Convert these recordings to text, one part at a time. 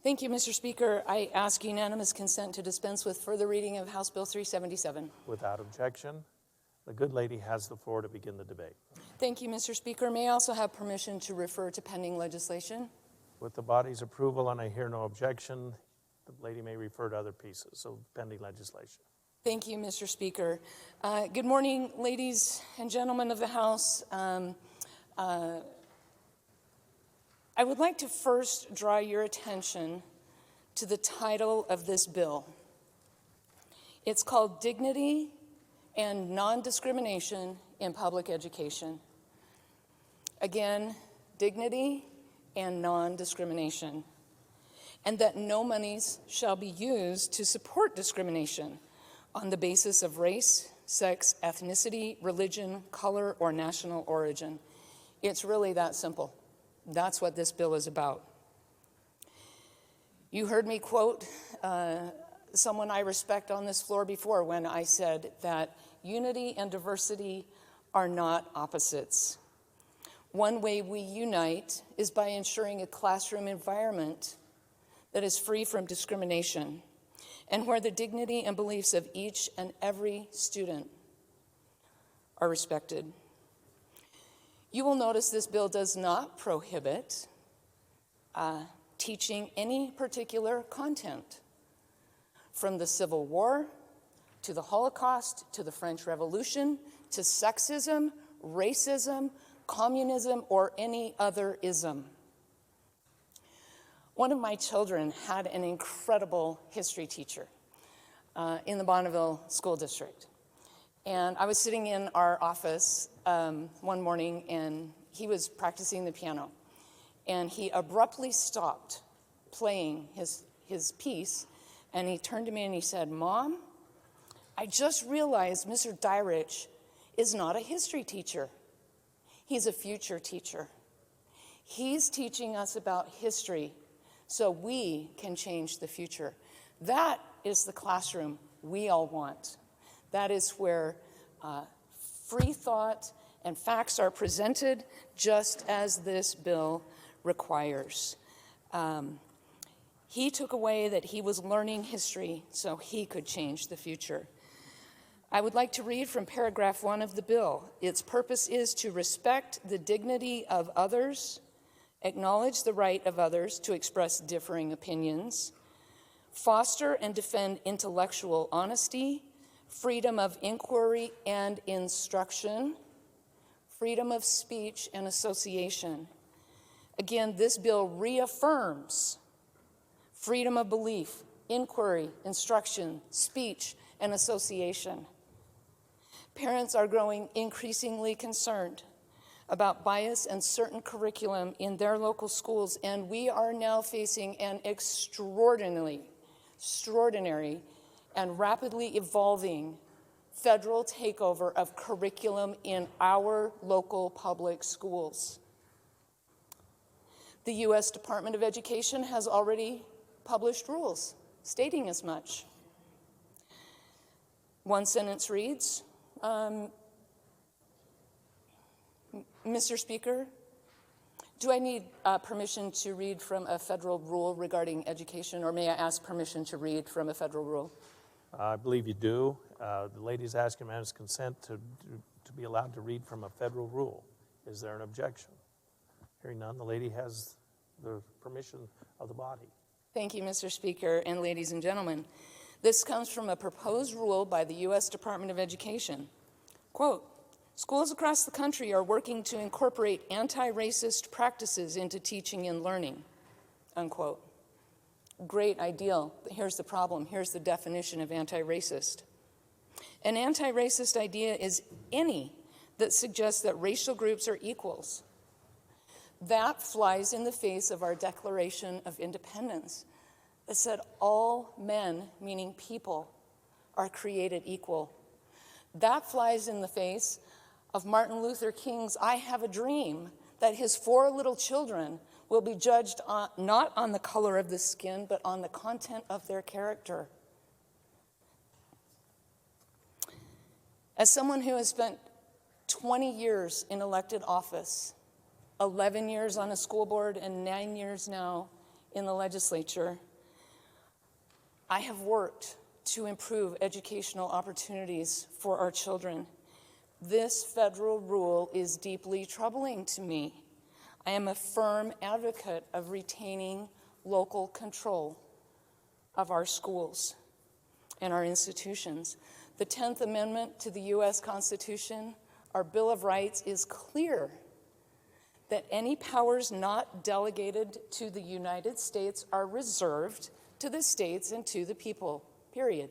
Thank you, Mr. Speaker. I ask unanimous consent to dispense with further reading of House Bill 377. Without objection, the good lady has the floor to begin the debate. Thank you, Mr. Speaker. May I also have permission to refer to pending legislation? With the body's approval, and I hear no objection, the lady may refer to other pieces of pending legislation. Thank you, Mr. Speaker. Good morning, ladies and gentlemen of the House. I would like to first draw your attention to the title of this bill. It's called Dignity and Non-Discrimination in Public Education. Again, dignity and non-discrimination, and that no monies shall be used to support discrimination on the basis of race, sex, ethnicity, religion, color, or national origin. It's really that simple. That's what this bill is about. You heard me quote someone I respect on this floor before when I said that unity and diversity are not opposites. One way we unite is by ensuring a classroom environment that is free from discrimination and where the dignity and beliefs of each and every student are respected. You will notice this bill does not prohibit teaching any particular content, from the Civil War to the Holocaust to the French Revolution to sexism, racism, communism, or any other ism. One of my children had an incredible history teacher in the Bonneville School District. And I was sitting in our office one morning, and he was practicing the piano. And he abruptly stopped playing his piece, and he turned to me and he said, "Mom, I just realized Mr. Dyrich is not a history teacher. He's a future teacher. He's teaching us about history so we can change the future." That is the classroom we all want. That is where free thought and facts are presented just as this bill requires. He took away that he was learning history so he could change the future. I would like to read from paragraph 1 of the bill. Its purpose is to respect the dignity of others, acknowledge the right of others to express differing opinions, foster and defend intellectual honesty, freedom of inquiry and instruction, freedom of speech and association. Again, this bill reaffirms freedom of belief, inquiry, instruction, speech, and association. Parents are growing increasingly concerned about bias and certain curriculum in their local schools, and we are now facing an extraordinary and rapidly evolving federal takeover of curriculum in our local public schools. The U.S. Department of Education has already published rules stating as much. One sentence reads, Mr. Speaker, do I need permission to read from a federal rule regarding education, or may I ask permission to read from a federal rule? I believe you do. The lady's asking unanimous consent to be allowed to read from a federal rule. Is there an objection? Hearing none, the lady has the permission of the body. Thank you, Mr. Speaker, and ladies and gentlemen. This comes from a proposed rule by the U.S. Department of Education. Quote, "Schools across the country are working to incorporate anti-racist practices into teaching and learning," unquote. Great ideal, but here's the problem. Here's the definition of anti-racist. An anti-racist idea is any that suggests that racial groups are equals. That flies in the face of our Declaration of Independence that said all men, meaning people, are created equal. That flies in the face of Martin Luther King's "I have a dream" that his 4 little children will be judged not on the color of the skin, but on the content of their character. As someone who has spent 20 years in elected office, 11 years on a school board, and 9 years now in the legislature, I have worked to improve educational opportunities for our children. This federal rule is deeply troubling to me. I am a firm advocate of retaining local control of our schools and our institutions. The 10th Amendment to the U.S. Constitution, our Bill of Rights, is clear that any powers not delegated to the United States are reserved to the states and to the people, period.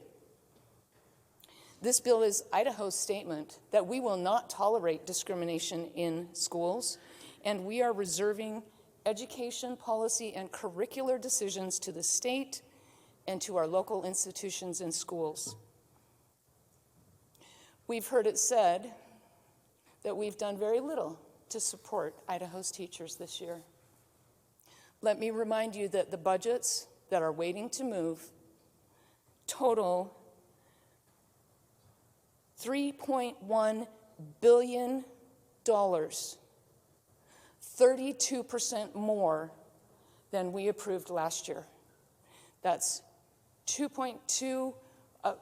This bill is Idaho's statement that we will not tolerate discrimination in schools, and we are reserving education policy and curricular decisions to the state and to our local institutions and schools. We've heard it said that we've done very little to support Idaho's teachers this year. Let me remind you that the budgets that are waiting to move total $3.1 billion, 32% more than we approved last year. That's 2.2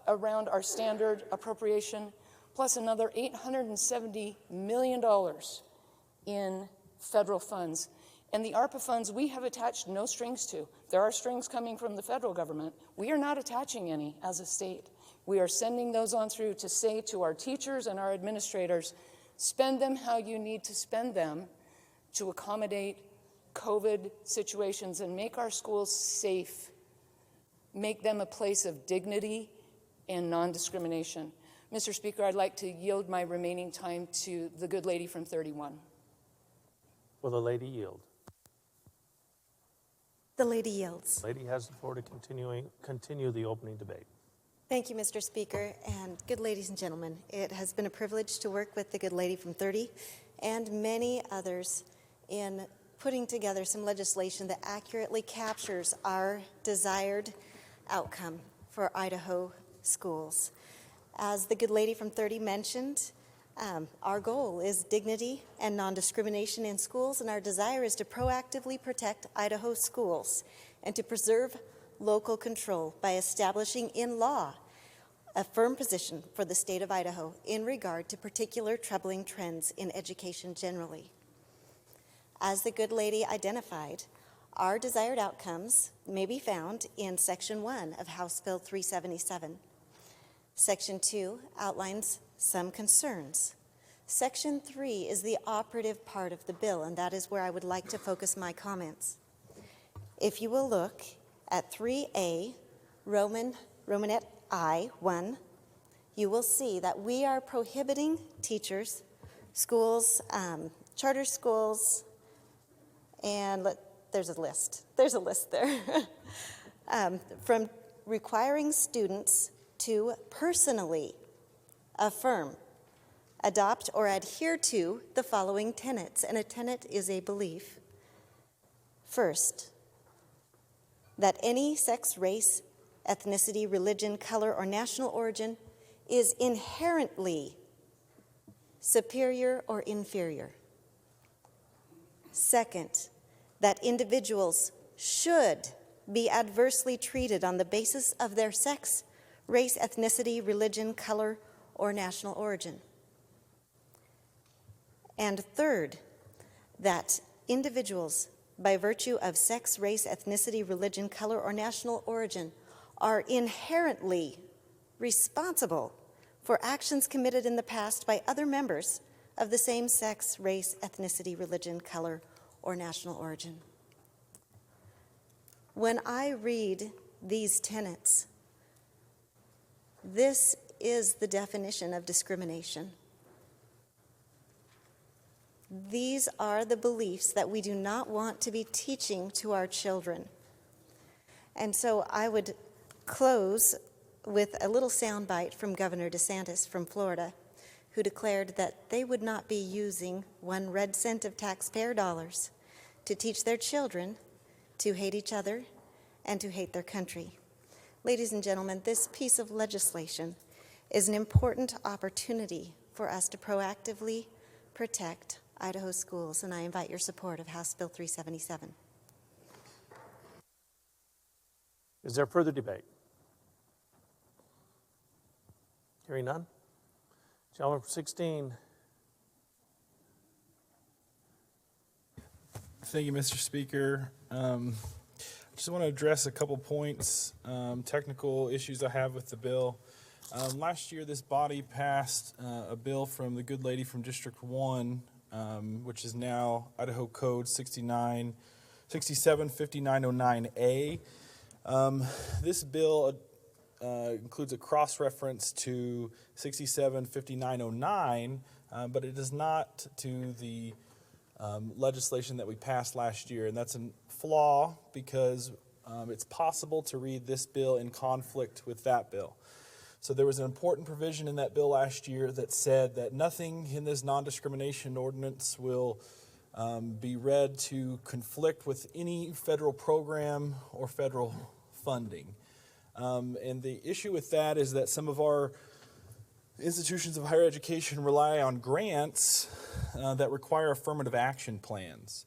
around our standard appropriation, plus another $870 million in federal funds. And the ARPA funds we have attached no strings to. There are strings coming from the federal government. We are not attaching any as a state. We are sending those on through to say to our teachers and our administrators, spend them how you need to spend them to accommodate COVID situations and make our schools safe, make them a place of dignity and non-discrimination. Mr. Speaker, I'd like to yield my remaining time to the good lady from 31. Will the lady yield? The lady yields. The lady has the floor to continue the opening debate. Thank you, Mr. Speaker, and good ladies and gentlemen. It has been a privilege to work with the good lady from 30 and many others in putting together some legislation that accurately captures our desired outcome for Idaho schools. As the good lady from 30 mentioned, our goal is dignity and non-discrimination in schools, and our desire is to proactively protect Idaho schools and to preserve local control by establishing in law a firm position for the state of Idaho in regard to particular troubling trends in education generally. As the good lady identified, our desired outcomes may be found in Section 1 of House Bill 377. Section 2 outlines some concerns. Section 3 is the operative part of the bill, and that is where I would like to focus my comments. If you will look at 3A, Romanet I-1, you will see that we are prohibiting teachers, schools, charter schools, and there's a list. There's a list there. From requiring students to personally affirm, adopt, or adhere to the following tenets. And a tenet is a belief. First, that any sex, race, ethnicity, religion, color, or national origin is inherently superior or inferior. Second, that individuals should be adversely treated on the basis of their sex, race, ethnicity, religion, color, or national origin. And third, that individuals, by virtue of sex, race, ethnicity, religion, color, or national origin, are inherently responsible for actions committed in the past by other members of the same sex, race, ethnicity, religion, color, or national origin. When I read these tenets, this is the definition of discrimination. These are the beliefs that we do not want to be teaching to our children. And so I would close with a little soundbite from Governor DeSantis from Florida, who declared that they would not be using 1 red cent of taxpayer dollars to teach their children to hate each other and to hate their country. Ladies and gentlemen, this piece of legislation is an important opportunity for us to proactively protect Idaho schools, and I invite your support of House Bill 377. Is there further debate? Hearing none. Gentleman from 16. Thank you, Mr. Speaker. I just want to address a couple points, technical issues I have with the bill. Last year, this body passed a bill from the good lady from District 1, which is now Idaho Code 675909A. This bill includes a cross-reference to 675909, but it does not to the legislation that we passed last year, and that's a flaw because it's possible to read this bill in conflict with that bill. So there was an important provision in that bill last year that said that nothing in this non-discrimination ordinance will be read to conflict with any federal program or federal funding. And the issue with that is that some of our institutions of higher education rely on grants that require affirmative action plans.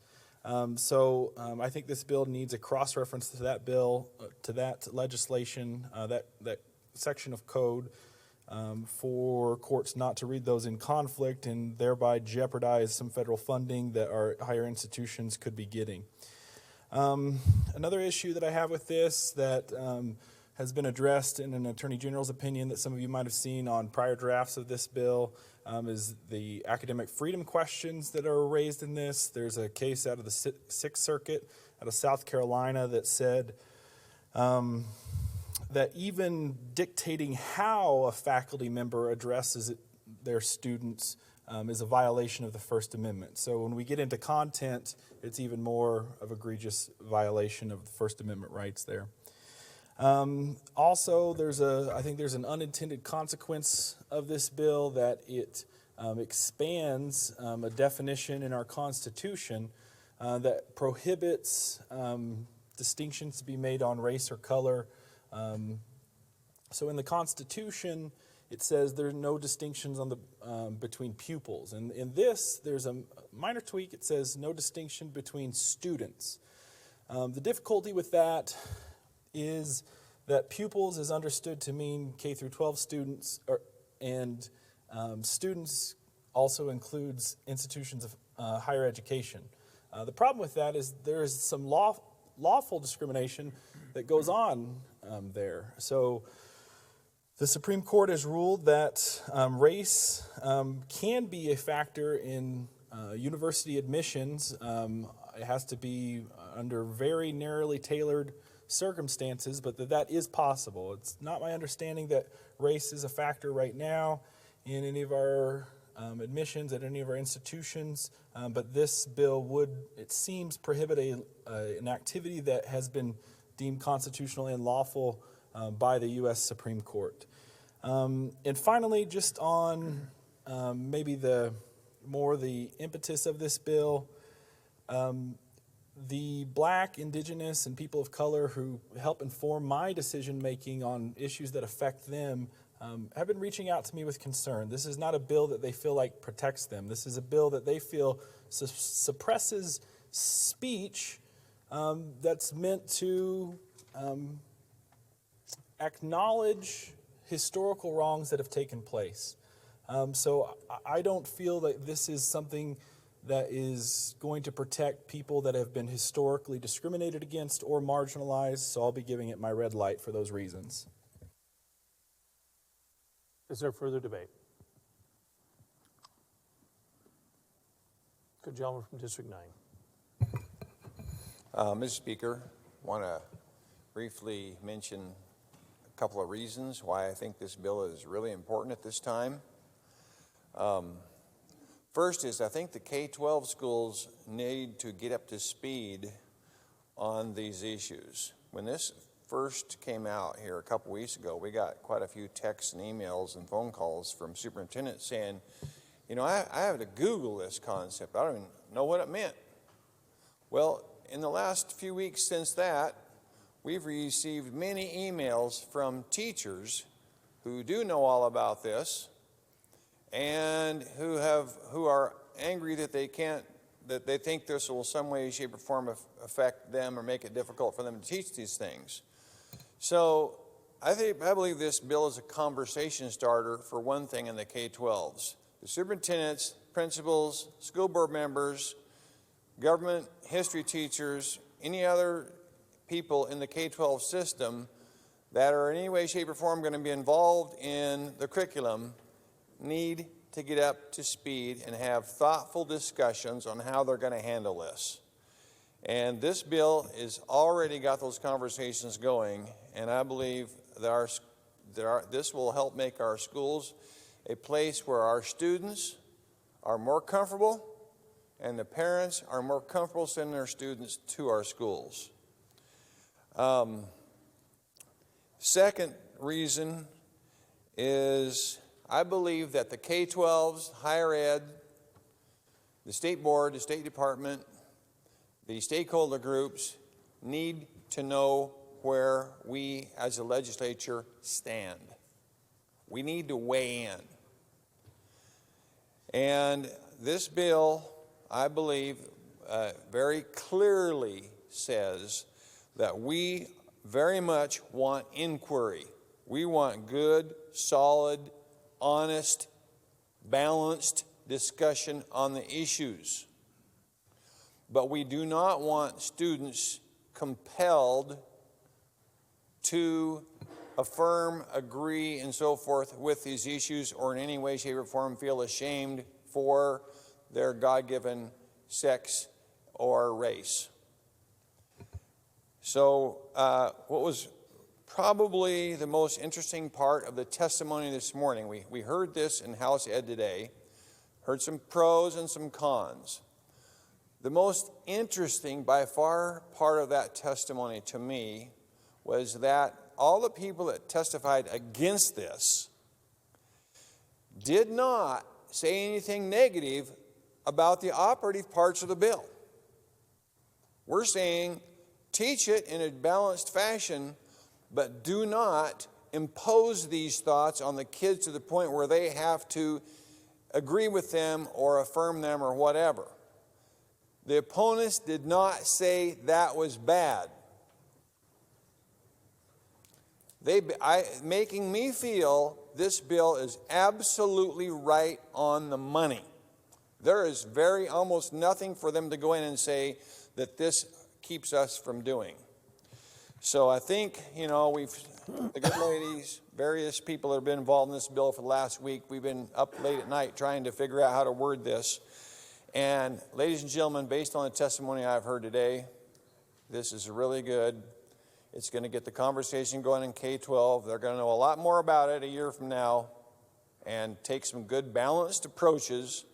So I think this bill needs a cross-reference to that bill, to that legislation, that section of code for courts not to read those in conflict and thereby jeopardize some federal funding that our higher institutions could be getting. Another issue that I have with this that has been addressed in an Attorney General's opinion that some of you might have seen on prior drafts of this bill is the academic freedom questions that are raised in this. There's a case out of the Sixth Circuit out of South Carolina that said that even dictating how a faculty member addresses their students is a violation of the First Amendment. So when we get into content, it's even more of an egregious violation of the First Amendment rights there. Also, I think there's an unintended consequence of this bill that it expands a definition in our Constitution that prohibits distinctions to be made on race or color. So in the Constitution, it says there are no distinctions on the between pupils. And in this, there's a minor tweak. It says no distinction between students. The difficulty with that is that pupils is understood to mean K through 12 students, and students also includes institutions of higher education. The problem with that is there is some lawful discrimination that goes on there. So the Supreme Court has ruled that race can be a factor in university admissions. It has to be under very narrowly tailored circumstances, but that is possible. It's not my understanding that race is a factor right now in any of our admissions at any of our institutions, but this bill would, it seems, prohibit an activity that has been deemed constitutional and lawful by the U.S. Supreme Court. And finally, just on maybe the impetus of this bill, the Black, Indigenous, and people of color who help inform my decision-making on issues that affect them have been reaching out to me with concern. This is not a bill that they feel like protects them. This is a bill that they feel suppresses speech that's meant to acknowledge historical wrongs that have taken place. So I don't feel that this is something that is going to protect people that have been historically discriminated against or marginalized, so I'll be giving it my red light for those reasons. Is there further debate? Good gentleman from District 9. Mr. Speaker, I want to briefly mention a couple of reasons why I think this bill is really important at this time. First is I think the K-12 schools need to get up to speed on these issues. When this first came out here a couple weeks ago, we got quite a few texts and emails and phone calls from superintendents saying, you know, I have to Google this concept. I don't even know what it meant. Well, in the last few weeks since that, we've received many emails from teachers who do know all about this and who are angry that they think this will some way, shape, or form affect them or make it difficult for them to teach these things. So I believe this bill is a conversation starter for one thing in the K-12s. The superintendents, principals, school board members, government, history teachers, any other people in the K-12 system that are in any way, shape, or form going to be involved in the curriculum need to get up to speed and have thoughtful discussions on how they're going to handle this. And this bill has already got those conversations going, and I believe that this will help make our schools a place where our students are more comfortable and the parents are more comfortable sending their students to our schools. Second reason is I believe that the K-12s, higher ed, the state board, the State Department, the stakeholder groups need to know where we as a legislature stand. We need to weigh in. And this bill, I believe, very clearly says that we very much want inquiry. We want good, solid, honest, balanced discussion on the issues. But we do not want students compelled to affirm, agree, and so forth with these issues, or in any way, shape, or form feel ashamed for their God-given sex or race. So what was probably the most interesting part of the testimony this morning, we heard this in House Ed today, heard some pros and some cons. The most interesting by far part of that testimony to me was that all the people that testified against this did not say anything negative about the operative parts of the bill. We're saying teach it in a balanced fashion, but do not impose these thoughts on the kids to the point where they have to agree with them or affirm them or whatever. The opponents did not say that was bad. Making me feel this bill is absolutely right on the money. There is almost nothing for them to go in and say that this keeps us from doing. So I think, the good ladies, various people that have been involved in this bill for the last week, we've been up late at night trying to figure out how to word this. And ladies and gentlemen, based on the testimony I've heard today, this is really good. It's going to get the conversation going in K-12. They're going to know a lot more about it a year from now and take some good balanced approaches.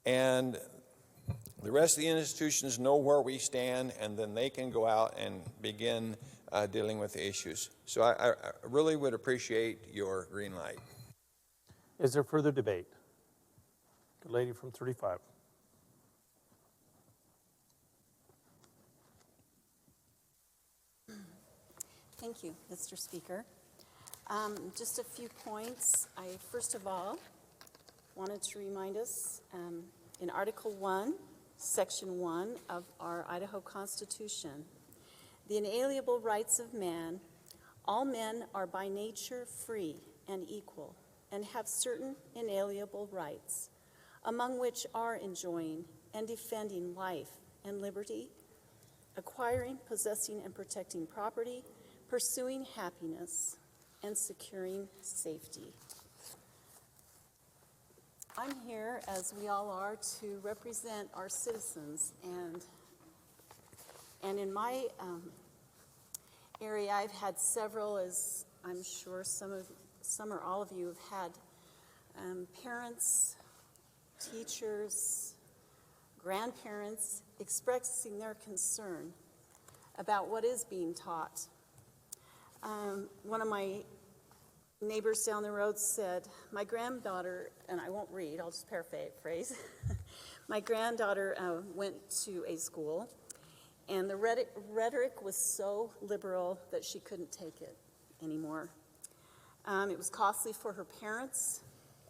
And the rest of the institutions know where we stand, and then they can go out and begin dealing with the issues. So I really would appreciate your green light. Is there further debate? Good lady from 35. Thank you, Mr. Speaker. Just a few points. I, first of all, wanted to remind us in Article 1, Section 1 of our Idaho Constitution, the inalienable rights of man, all men are by nature free and equal and have certain inalienable rights, among which are enjoying and defending life and liberty, acquiring, possessing, and protecting property, pursuing happiness, and securing safety. I'm here, as we all are, to represent our citizens, and in my area, I've had several, as I'm sure some or all of you have had, parents, teachers, grandparents expressing their concern about what is being taught. One of my neighbors down the road said, my granddaughter, and I won't read, I'll just paraphrase. My granddaughter went to a school, and the rhetoric was so liberal that she couldn't take it anymore. It was costly for her parents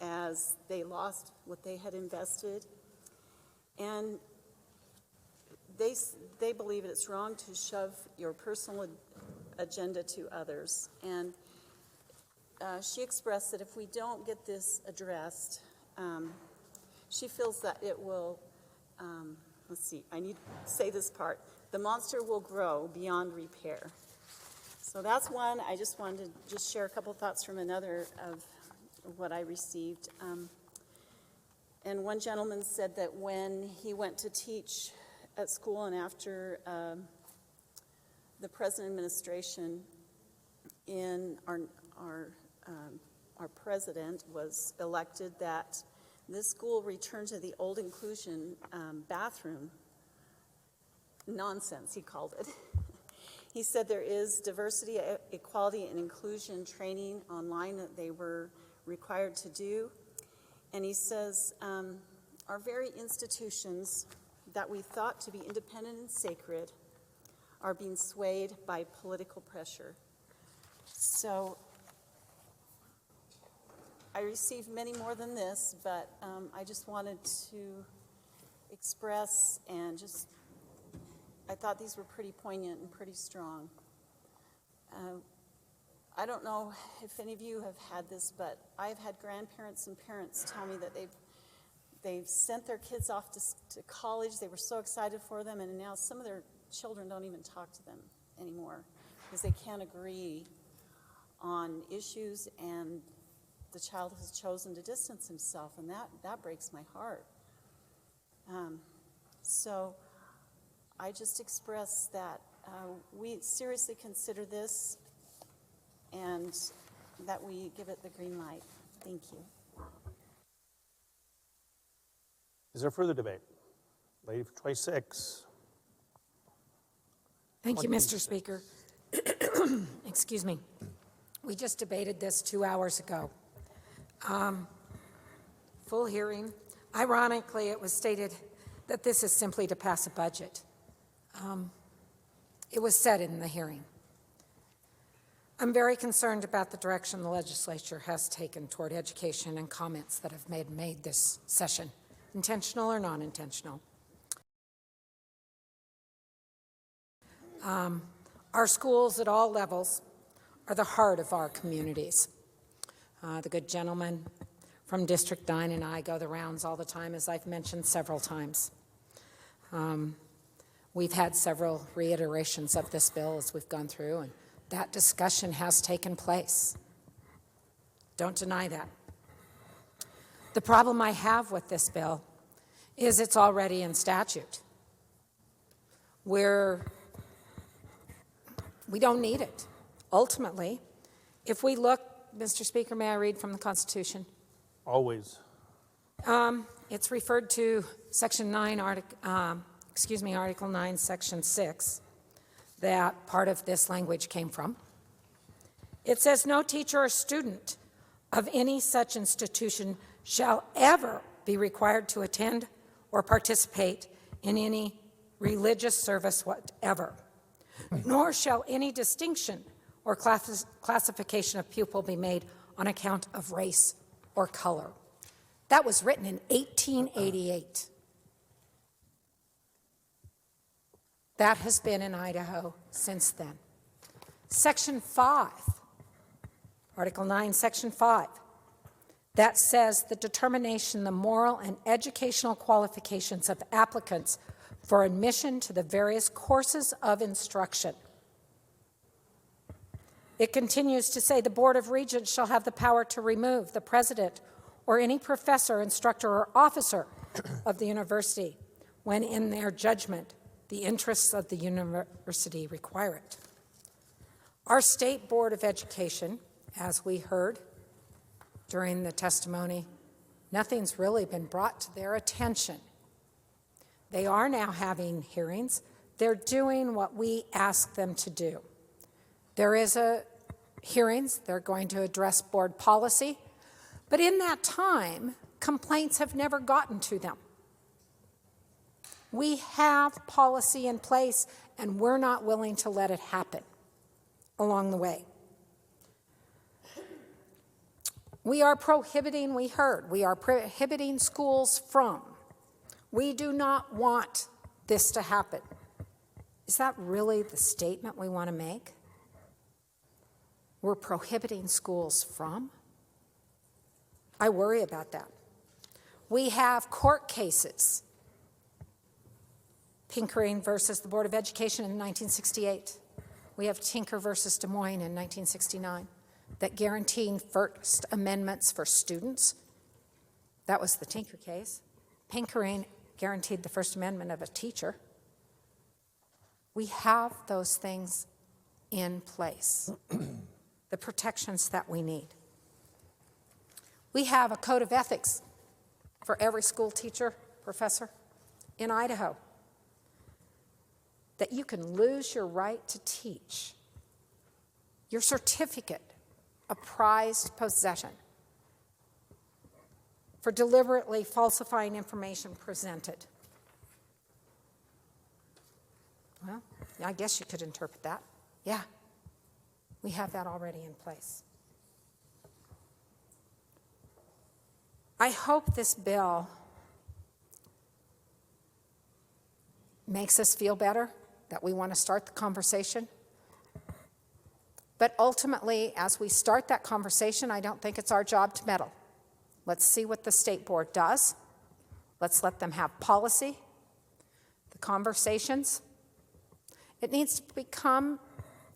as they lost what they had invested. And they believe it's wrong to shove your personal agenda to others. And she expressed that if we don't get this addressed, she feels that it will, let's see, I need to say this part, the monster will grow beyond repair. So that's one. I just wanted to just share a couple thoughts from another of what I received. And one gentleman said that when he went to teach at school and after the present administration in our president was elected, that this school returned to the old inclusion bathroom nonsense, he called it. He said there is diversity, equality, and inclusion training online that they were required to do. And he says, our very institutions that we thought to be independent and sacred are being swayed by political pressure. So I received many more than this, but I just wanted to express and just, I thought these were pretty poignant and pretty strong. I don't know if any of you have had this, but I've had grandparents and parents tell me that they've sent their kids off to college. They were so excited for them, and now some of their children don't even talk to them anymore because they can't agree on issues, and the child has chosen to distance himself, and that breaks my heart. So I just express that we seriously consider this and that we give it the green light. Thank you. Is there further debate? Lady for 26. Thank you, Mr. Speaker. Excuse me. We just debated this 2 hours ago. Full hearing. Ironically, it was stated that this is simply to pass a budget. It was said in the hearing. I'm very concerned about the direction the legislature has taken toward education and comments that have made this session, intentional or non-intentional. Our schools at all levels are the heart of our communities. The good gentleman from District 9 and I go the rounds all the time, as I've mentioned several times. We've had several reiterations of this bill as we've gone through, and that discussion has taken place. Don't deny that. The problem I have with this bill is it's already in statute. We don't need it. Ultimately, if we look, Mr. Speaker, may I read from the Constitution? Always. It's referred to Section 9, Article 9, Section 6, that part of this language came from. It says, no teacher or student of any such institution shall ever be required to attend or participate in any religious service whatever, nor shall any distinction or classification of pupil be made on account of race or color. That was written in 1888. That has been in Idaho since then. Section 5, Article 9, Section 5, that says the determination, the moral and educational qualifications of applicants for admission to the various courses of instruction. It continues to say the Board of Regents shall have the power to remove the president or any professor, instructor, or officer of the university when in their judgment the interests of the university require it. Our State Board of Education, as we heard during the testimony, nothing's really been brought to their attention. They are now having hearings. They're doing what we ask them to do. There is hearings. They're going to address board policy. But in that time, complaints have never gotten to them. We have policy in place, and we're not willing to let it happen along the way. We are prohibiting, we are prohibiting schools from. We do not want this to happen. Is that really the statement we want to make? we're prohibiting schools from? I worry about that. We have court cases. Pinkering versus the Board of Education in 1968. We have Tinker versus Des Moines in 1969 that guaranteed First Amendments for students. That was the Tinker case. Pinkering guaranteed the First Amendment of a teacher. We have those things in place, the protections that we need. We have a code of ethics for every school teacher, professor in Idaho, that you can lose your right to teach, your certificate, a prized possession, for deliberately falsifying information presented. Well, I guess you could interpret that. Yeah, we have that already in place. I hope this bill makes us feel better, that we want to start the conversation. But ultimately, as we start that conversation, I don't think it's our job to meddle. Let's see what the state board does. Let's let them have policy, the conversations. It needs to become,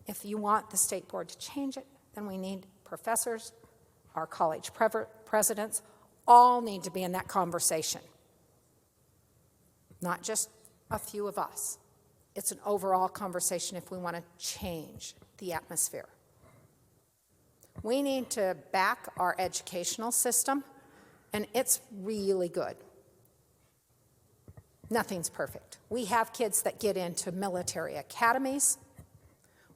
if you want the state board to change it, then we need professors, our college presidents, all need to be in that conversation. Not just a few of us. It's an overall conversation if we want to change the atmosphere. We need to back our educational system, and it's really good. Nothing's perfect. We have kids that get into military academies.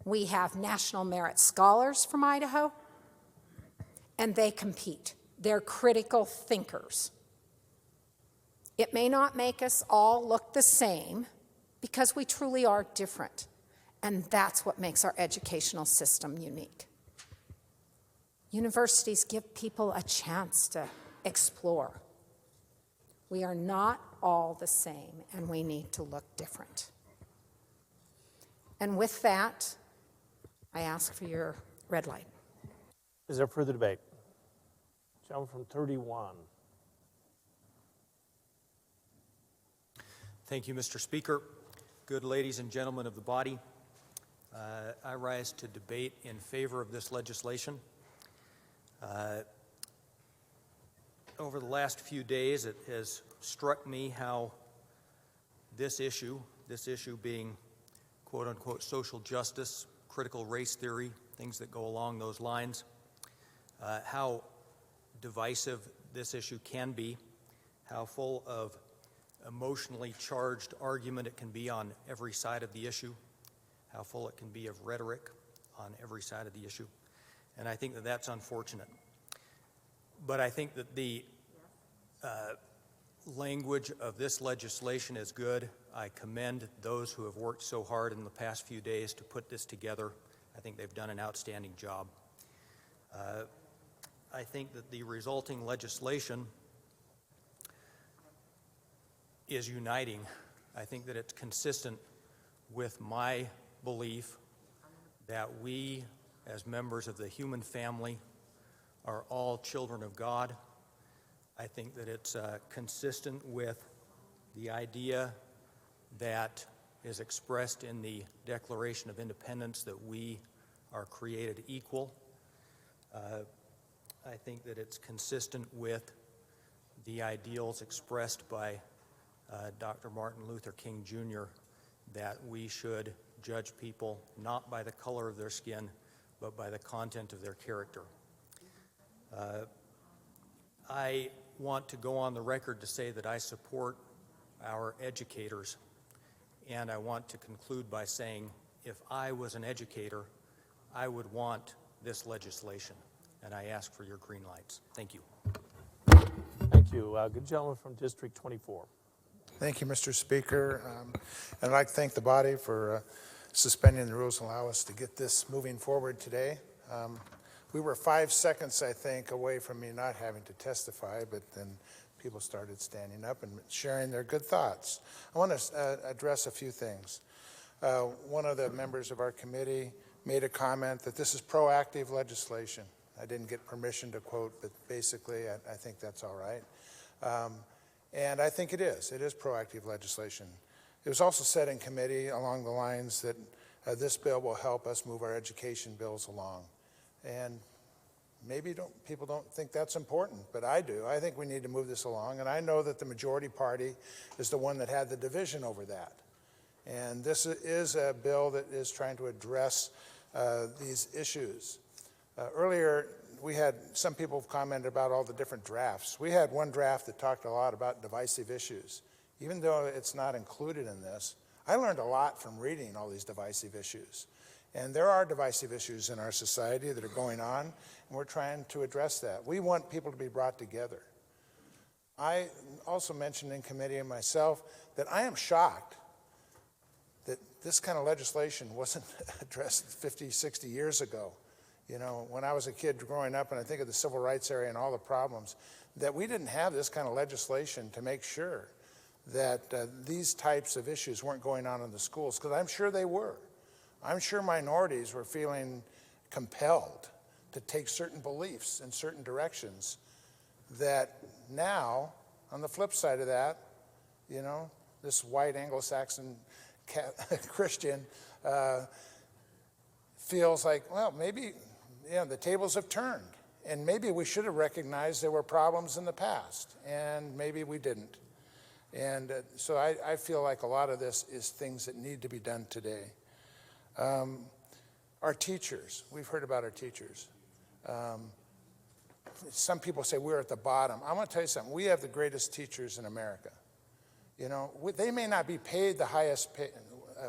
We have national merit scholars from Idaho, and they compete. They're critical thinkers. It may not make us all look the same because we truly are different, and that's what makes our educational system unique. Universities give people a chance to explore. We are not all the same, and we need to look different. And with that, I ask for your red light. Is there further debate? Gentleman from 31. Thank you, Mr. Speaker. Good ladies and gentlemen of the body, I rise to debate in favor of this legislation. Over the last few days, it has struck me how this issue being quote-unquote social justice, critical race theory, things that go along those lines, how divisive this issue can be, how full of emotionally charged argument it can be on every side of the issue, how full it can be of rhetoric on every side of the issue. And I think that that's unfortunate. But I think that the language of this legislation is good. I commend those who have worked so hard in the past few days to put this together. I think they've done an outstanding job. I think that the resulting legislation is uniting. I think that it's consistent with my belief that we, as members of the human family, are all children of God. I think that it's consistent with the idea that is expressed in the Declaration of Independence that we are created equal. I think that it's consistent with the ideals expressed by Dr. Martin Luther King Jr., that we should judge people not by the color of their skin, but by the content of their character. I want to go on the record to say that I support our educators, and I want to conclude by saying if I was an educator, I would want this legislation, and I ask for your green lights. Thank you. Thank you. Good gentleman from District 24. Thank you, Mr. Speaker. I'd like to thank the body for suspending the rules and allow us to get this moving forward today. We were 5 seconds, I think, away from me not having to testify, but then people started standing up and sharing their good thoughts. I want to address a few things. One of the members of our committee made a comment that this is proactive legislation. I didn't get permission to quote, but basically I think that's all right. And I think it is proactive legislation. It was also said in committee along the lines that this bill will help us move our education bills along. And maybe people don't think that's important, but I do. I think we need to move this along, and I know that the majority party is the one that had the division over that. And this is a bill that is trying to address these issues. Earlier, we had some people have commented about all the different drafts. We had one draft that talked a lot about divisive issues. Even though it's not included in this, I learned a lot from reading all these divisive issues. And there are divisive issues in our society that are going on, and we're trying to address that. We want people to be brought together. I also mentioned in committee and myself that I am shocked that this kind of legislation wasn't addressed 50, 60 years ago. You know, when I was a kid growing up, and I think of the civil rights area and all the problems, that we didn't have this kind of legislation to make sure that these types of issues weren't going on in the schools, because I'm sure they were. I'm sure minorities were feeling compelled to take certain beliefs in certain directions that now, on the flip side of that, you know, this white Anglo-Saxon Christian feels like, well, maybe, you know, the tables have turned, and maybe we should have recognized there were problems in the past, and maybe we didn't. And so I feel like a lot of this is things that need to be done today. Our teachers, we've heard about our teachers. Some people say we're at the bottom. I'm going to tell you something. We have the greatest teachers in America. You know, they may not be paid the highest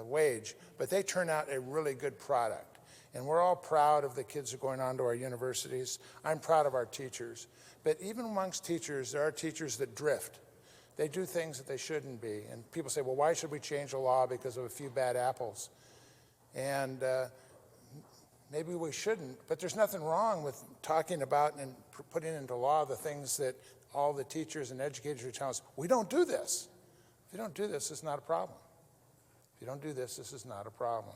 wage, but they turn out a really good product. And we're all proud of the kids who are going on to our universities. I'm proud of our teachers. But even amongst teachers, there are teachers that drift. They do things that they shouldn't be. And people say, well, why should we change the law because of a few bad apples? And maybe we shouldn't, but there's nothing wrong with talking about and putting into law the things that all the teachers and educators are telling us, we don't do this. If you don't do this, it's not a problem. If you don't do this, this is not a problem.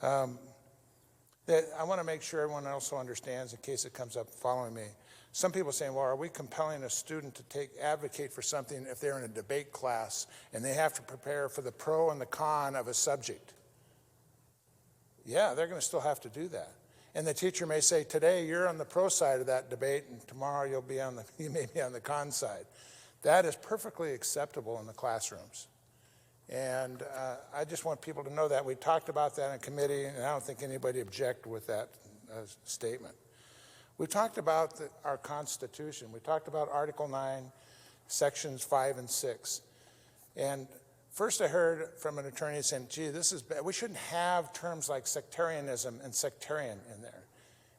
I want to make sure everyone also understands, in case it comes up following me. Some people are saying, well, are we compelling a student to advocate for something if they're in a debate class and they have to prepare for the pro and the con of a subject? Yeah, they're going to still have to do that. And the teacher may say, today you're on the pro side of that debate, and tomorrow you may be on the con side. That is perfectly acceptable in the classrooms. And I just want people to know that. We talked about that in committee, and I don't think anybody objected with that statement. We talked about our Constitution. We talked about Article 9, Sections 5 and 6. And first I heard from an attorney saying, gee, this is bad. We shouldn't have terms like sectarianism and sectarian in there.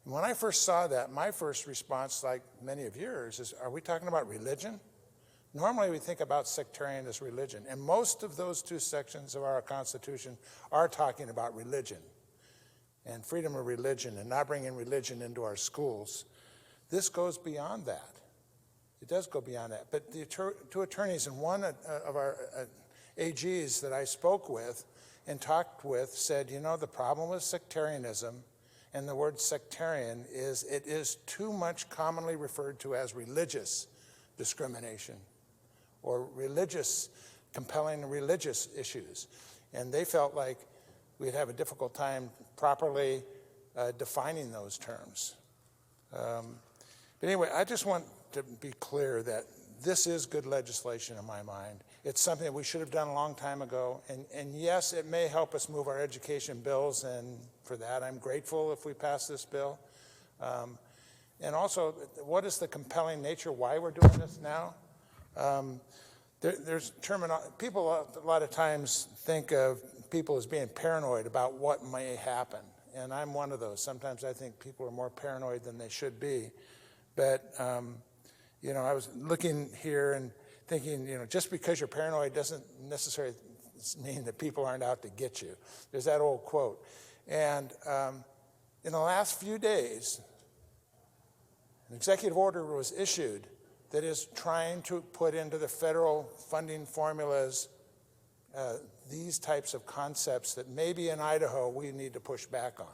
And when I first saw that, my first response, like many of yours, is, are we talking about religion? Normally we think about sectarian as religion, and most of those two sections of our Constitution are talking about religion and freedom of religion and not bringing religion into our schools. This goes beyond that. It does go beyond that. But the two attorneys and one of our AGs that I spoke with and talked with said, you know, the problem with sectarianism, and the word sectarian is, it is too much commonly referred to as religious discrimination or compelling religious issues. And they felt like we'd have a difficult time properly defining those terms. But anyway, I just want to be clear that this is good legislation in my mind. It's something that we should have done a long time ago. And yes, it may help us move our education bills, and for that I'm grateful if we pass this bill. And also, what is the compelling nature why we're doing this now? There's terminology. People a lot of times think of people as being paranoid about what may happen. And I'm one of those. Sometimes I think people are more paranoid than they should be. But, you know, I was looking here and thinking, you know, just because you're paranoid doesn't necessarily mean that people aren't out to get you. There's that old quote. And in the last few days, an executive order was issued that is trying to put into the federal funding formulas these types of concepts that maybe in Idaho we need to push back on.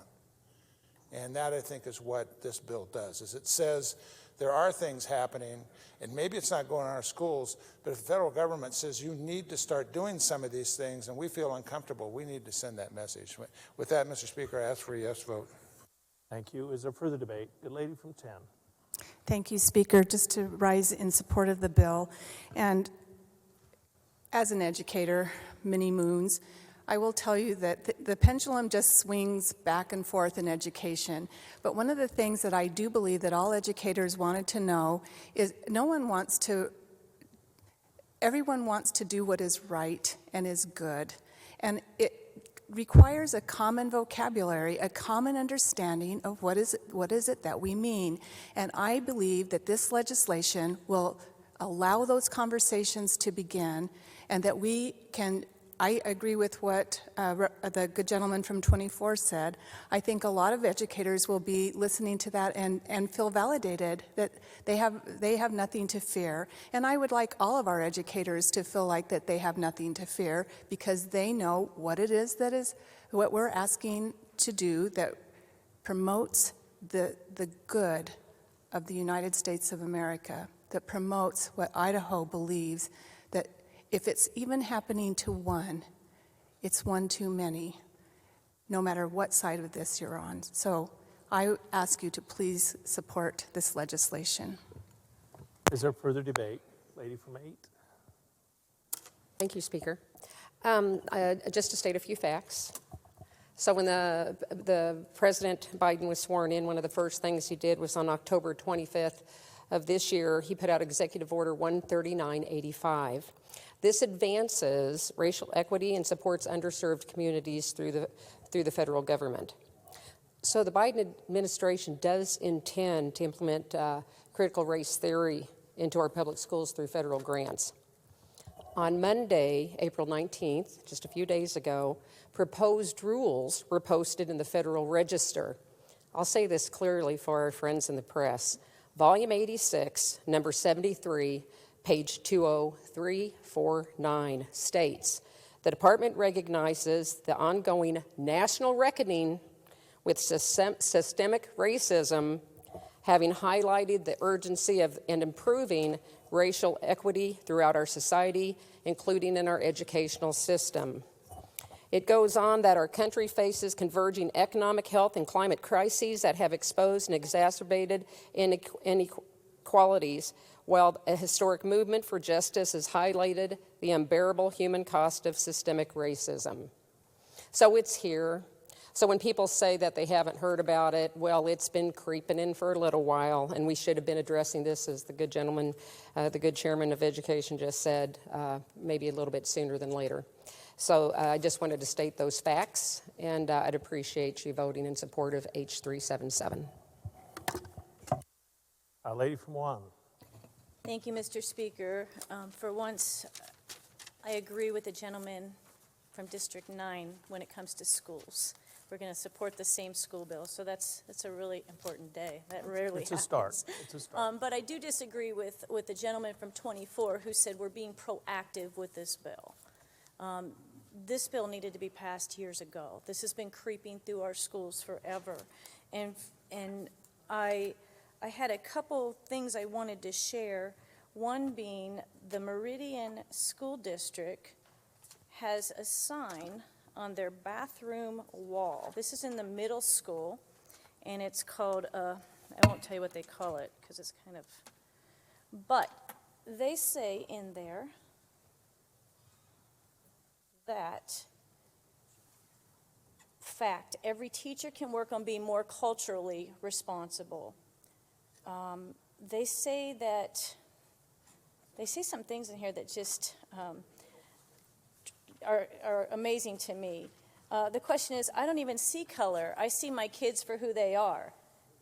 And that, I think, is what this bill does, is it says there are things happening, and maybe it's not going on in our schools, but if the federal government says you need to start doing some of these things and we feel uncomfortable, we need to send that message. With that, Mr. Speaker, I ask for a yes vote. Thank you. Is there further debate? Good lady from 10. Thank you, Speaker. Just to rise in support of the bill. And as an educator, many moons, I will tell you that the pendulum just swings back and forth in education. But one of the things that I do believe that all educators wanted to know is everyone wants to do what is right and is good. And it requires a common vocabulary, a common understanding of what is it that we mean. And I believe that this legislation will allow those conversations to begin, and that we can, I agree with what the good gentleman from 24 said. I think a lot of educators will be listening to that and feel validated that they have nothing to fear. And I would like all of our educators to feel like that they have nothing to fear, because they know what it is that is what we're asking to do that promotes the good of the United States of America, that promotes what Idaho believes, that if it's even happening to one, it's one too many, no matter what side of this you're on. So I ask you to please support this legislation. Is there further debate? Lady from 8. Thank you, Speaker. Just to state a few facts. So when the President Biden was sworn in, one of the first things he did was on October 25th of this year, he put out Executive Order 13985. This advances racial equity and supports underserved communities through the federal government. So the Biden administration does intend to implement critical race theory into our public schools through federal grants. On Monday, April 19th, just a few days ago, proposed rules were posted in the Federal Register. I'll say this clearly for our friends in the press. Volume 86, number 73, page 20349 states, the department recognizes the ongoing national reckoning with systemic racism, having highlighted the urgency of and improving racial equity throughout our society, including in our educational system. It goes on that our country faces converging economic, health, and climate crises that have exposed and exacerbated inequalities, while a historic movement for justice has highlighted the unbearable human cost of systemic racism. So it's here. So when people say that they haven't heard about it, well, it's been creeping in for a little while, and we should have been addressing this, as the good gentleman, the good chairman of education just said, maybe a little bit sooner than later. So I just wanted to state those facts, and I'd appreciate you voting in support of H377. Lady from 1. Thank you, Mr. Speaker. For once, I agree with the gentleman from District 9 when it comes to schools. We're going to support the same school bill, so that's a really important day. That rarely happens. It's a start. It's a start. But I do disagree with the gentleman from 24 who said we're being proactive with this bill. This bill needed to be passed years ago. This has been creeping through our schools forever. And I had a couple things I wanted to share, one being the Meridian School District has a sign on their bathroom wall. This is in the middle school, and it's called, I won't tell you what they call it because it's kind of, but they say in there that, fact, every teacher can work on being more culturally responsible. They say some things in here that just are amazing to me. The question is, I don't even see color. I see my kids for who they are.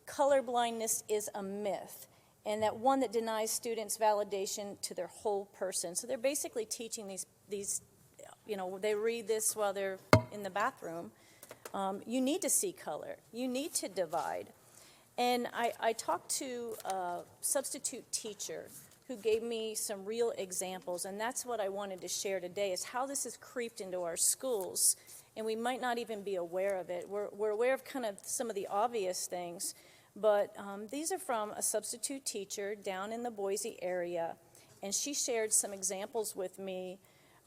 Color blindness is a myth, and that one that denies students validation to their whole person. So they're basically teaching these they read this while they're in the bathroom. You need to see color. You need to divide. And I talked to a substitute teacher who gave me some real examples, and that's what I wanted to share today, is how this has creeped into our schools, and we might not even be aware of it. We're aware of kind of some of the obvious things, but these are from a substitute teacher down in the Boise area, and she shared some examples with me.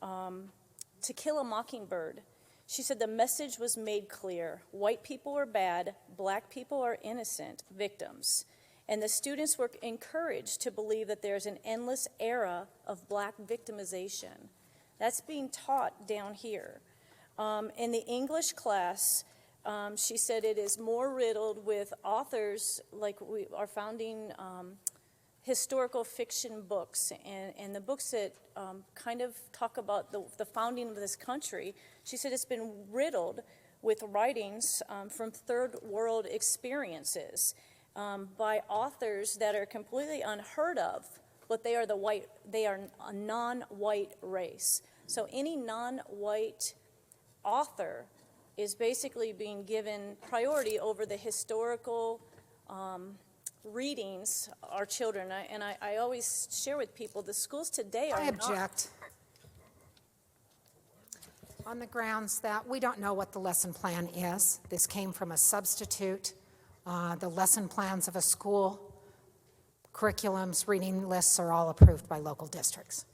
To Kill a Mockingbird. She said the message was made clear. White people are bad, black people are innocent victims. And the students were encouraged to believe that there's an endless era of black victimization. That's being taught down here. In the English class, she said it is more riddled with authors like our founding historical fiction books and the books that kind of talk about the founding of this country. She said it's been riddled with writings from third world experiences by authors that are completely unheard of, but they are a non-white race. So any non-white author is basically being given priority over the historical readings our children, and I always share with people, the schools today are I object. On the grounds that we don't know what the lesson plan is. This came from a substitute. The lesson plans of a school, curriculums, reading lists are all approved by local districts.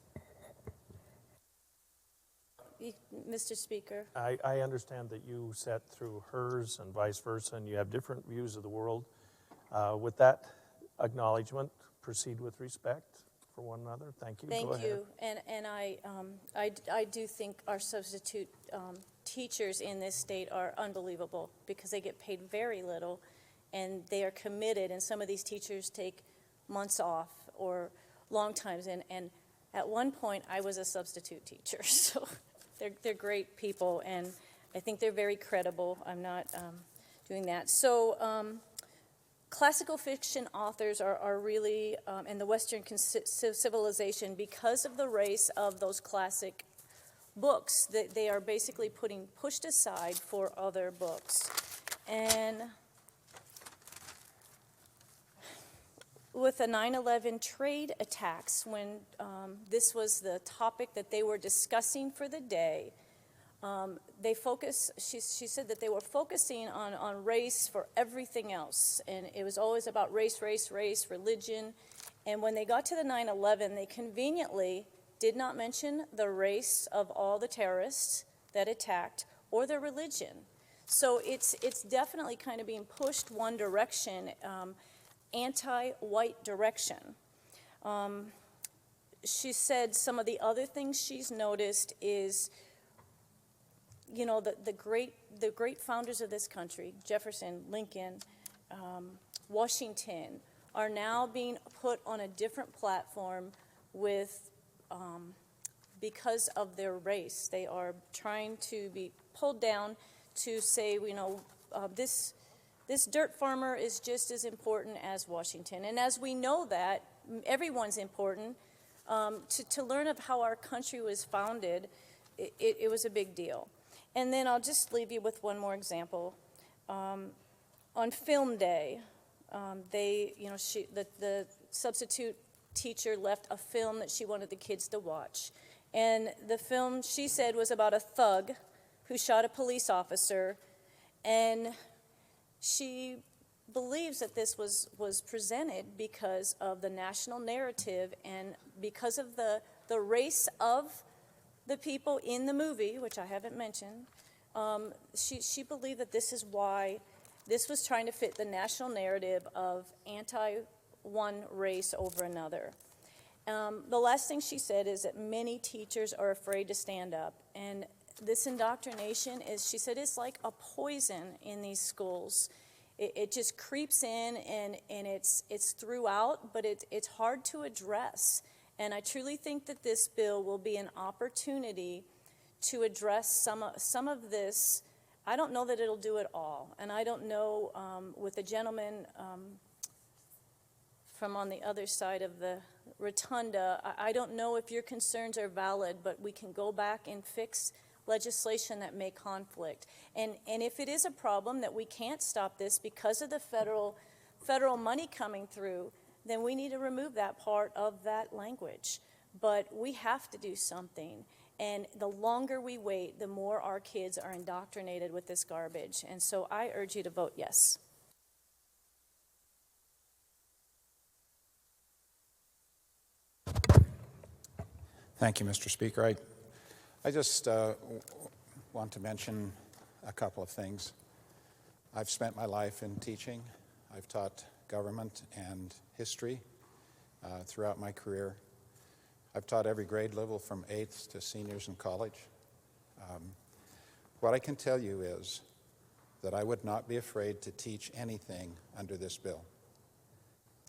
Mr. Speaker. I understand that you sat through hers and vice versa, and you have different views of the world. With that acknowledgement, proceed with respect for one another. Thank you. Thank Go ahead. you. And I do think our substitute teachers in this state are unbelievable because they get paid very little and they are committed, and some of these teachers take months off or long times. And at one point, I was a substitute teacher, so they're great people, and I think they're very credible. I'm not doing that. So classical fiction authors are really in the Western civilization, because of the race of those classic books, that they are basically pushed aside for other books. And with the 9/11 trade attacks, when this was the topic that they were discussing for the day, she said that they were focusing on race for everything else. And it was always about race, religion. And when they got to the 9/11, they conveniently did not mention the race of all the terrorists that attacked or their religion. So it's definitely kind of being pushed one direction, anti-white direction. She said some of the other things she's noticed is, you know, the great founders of this country, Jefferson, Lincoln, Washington, are now being put on a different platform because of their race. They are trying to be pulled down to say, you know, this dirt farmer is just as important as Washington. And as we know that, everyone's important. To learn of how our country was founded, it was a big deal. And then I'll just leave you with one more example. On film day, the substitute teacher left a film that she wanted the kids to watch. And the film, she said, was about a thug who shot a police officer. And she believes that this was presented because of the national narrative and because of the race of the people in the movie, which I haven't mentioned. She believed that this is why this was trying to fit the national narrative of anti-one race over another. The last thing she said is that many teachers are afraid to stand up. And this indoctrination is, she said, it's like a poison in these schools. It just creeps in and it's throughout, but it's hard to address. And I truly think that this bill will be an opportunity to address some of this. I don't know that it'll do it all. And I don't know, with the gentleman from on the other side of the rotunda, I don't know if your concerns are valid, but we can go back and fix legislation that may conflict. And if it is a problem that we can't stop this because of the federal money coming through, then we need to remove that part of that language. But we have to do something. And the longer we wait, the more our kids are indoctrinated with this garbage. And so I urge you to vote yes. Thank you, Mr. Speaker. I just want to mention a couple of things. I've spent my life in teaching. I've taught government and history throughout my career. I've taught every grade level from 8th to seniors in college. What I can tell you is that I would not be afraid to teach anything under this bill.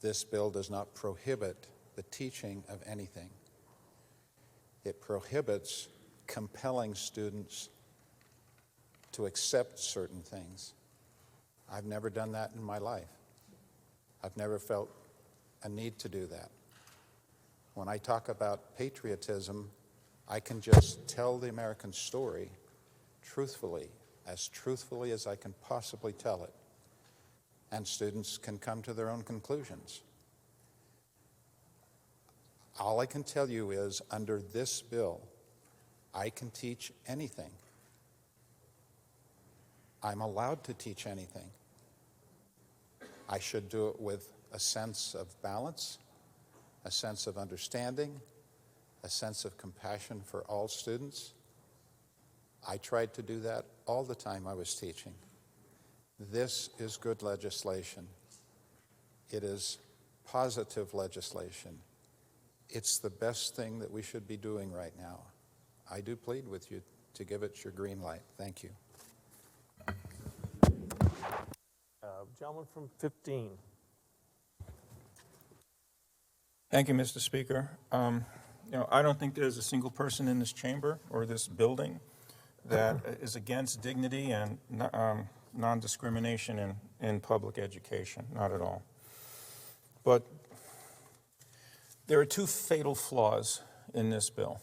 This bill does not prohibit the teaching of anything. It prohibits compelling students to accept certain things. I've never done that in my life. I've never felt a need to do that. When I talk about patriotism, I can just tell the American story truthfully as I can possibly tell it, and students can come to their own conclusions. All I can tell you is, under this bill, I can teach anything. I'm allowed to teach anything. I should do it with a sense of balance, a sense of understanding, a sense of compassion for all students. I tried to do that all the time I was teaching. This is good legislation. It is positive legislation. It's the best thing that we should be doing right now. I do plead with you to give it your green light. Thank you. Gentleman from 15. Thank you, Mr. Speaker. I don't think there's a single person in this chamber or this building that is against dignity and non-discrimination in public education, not at all. But there are two fatal flaws in this bill.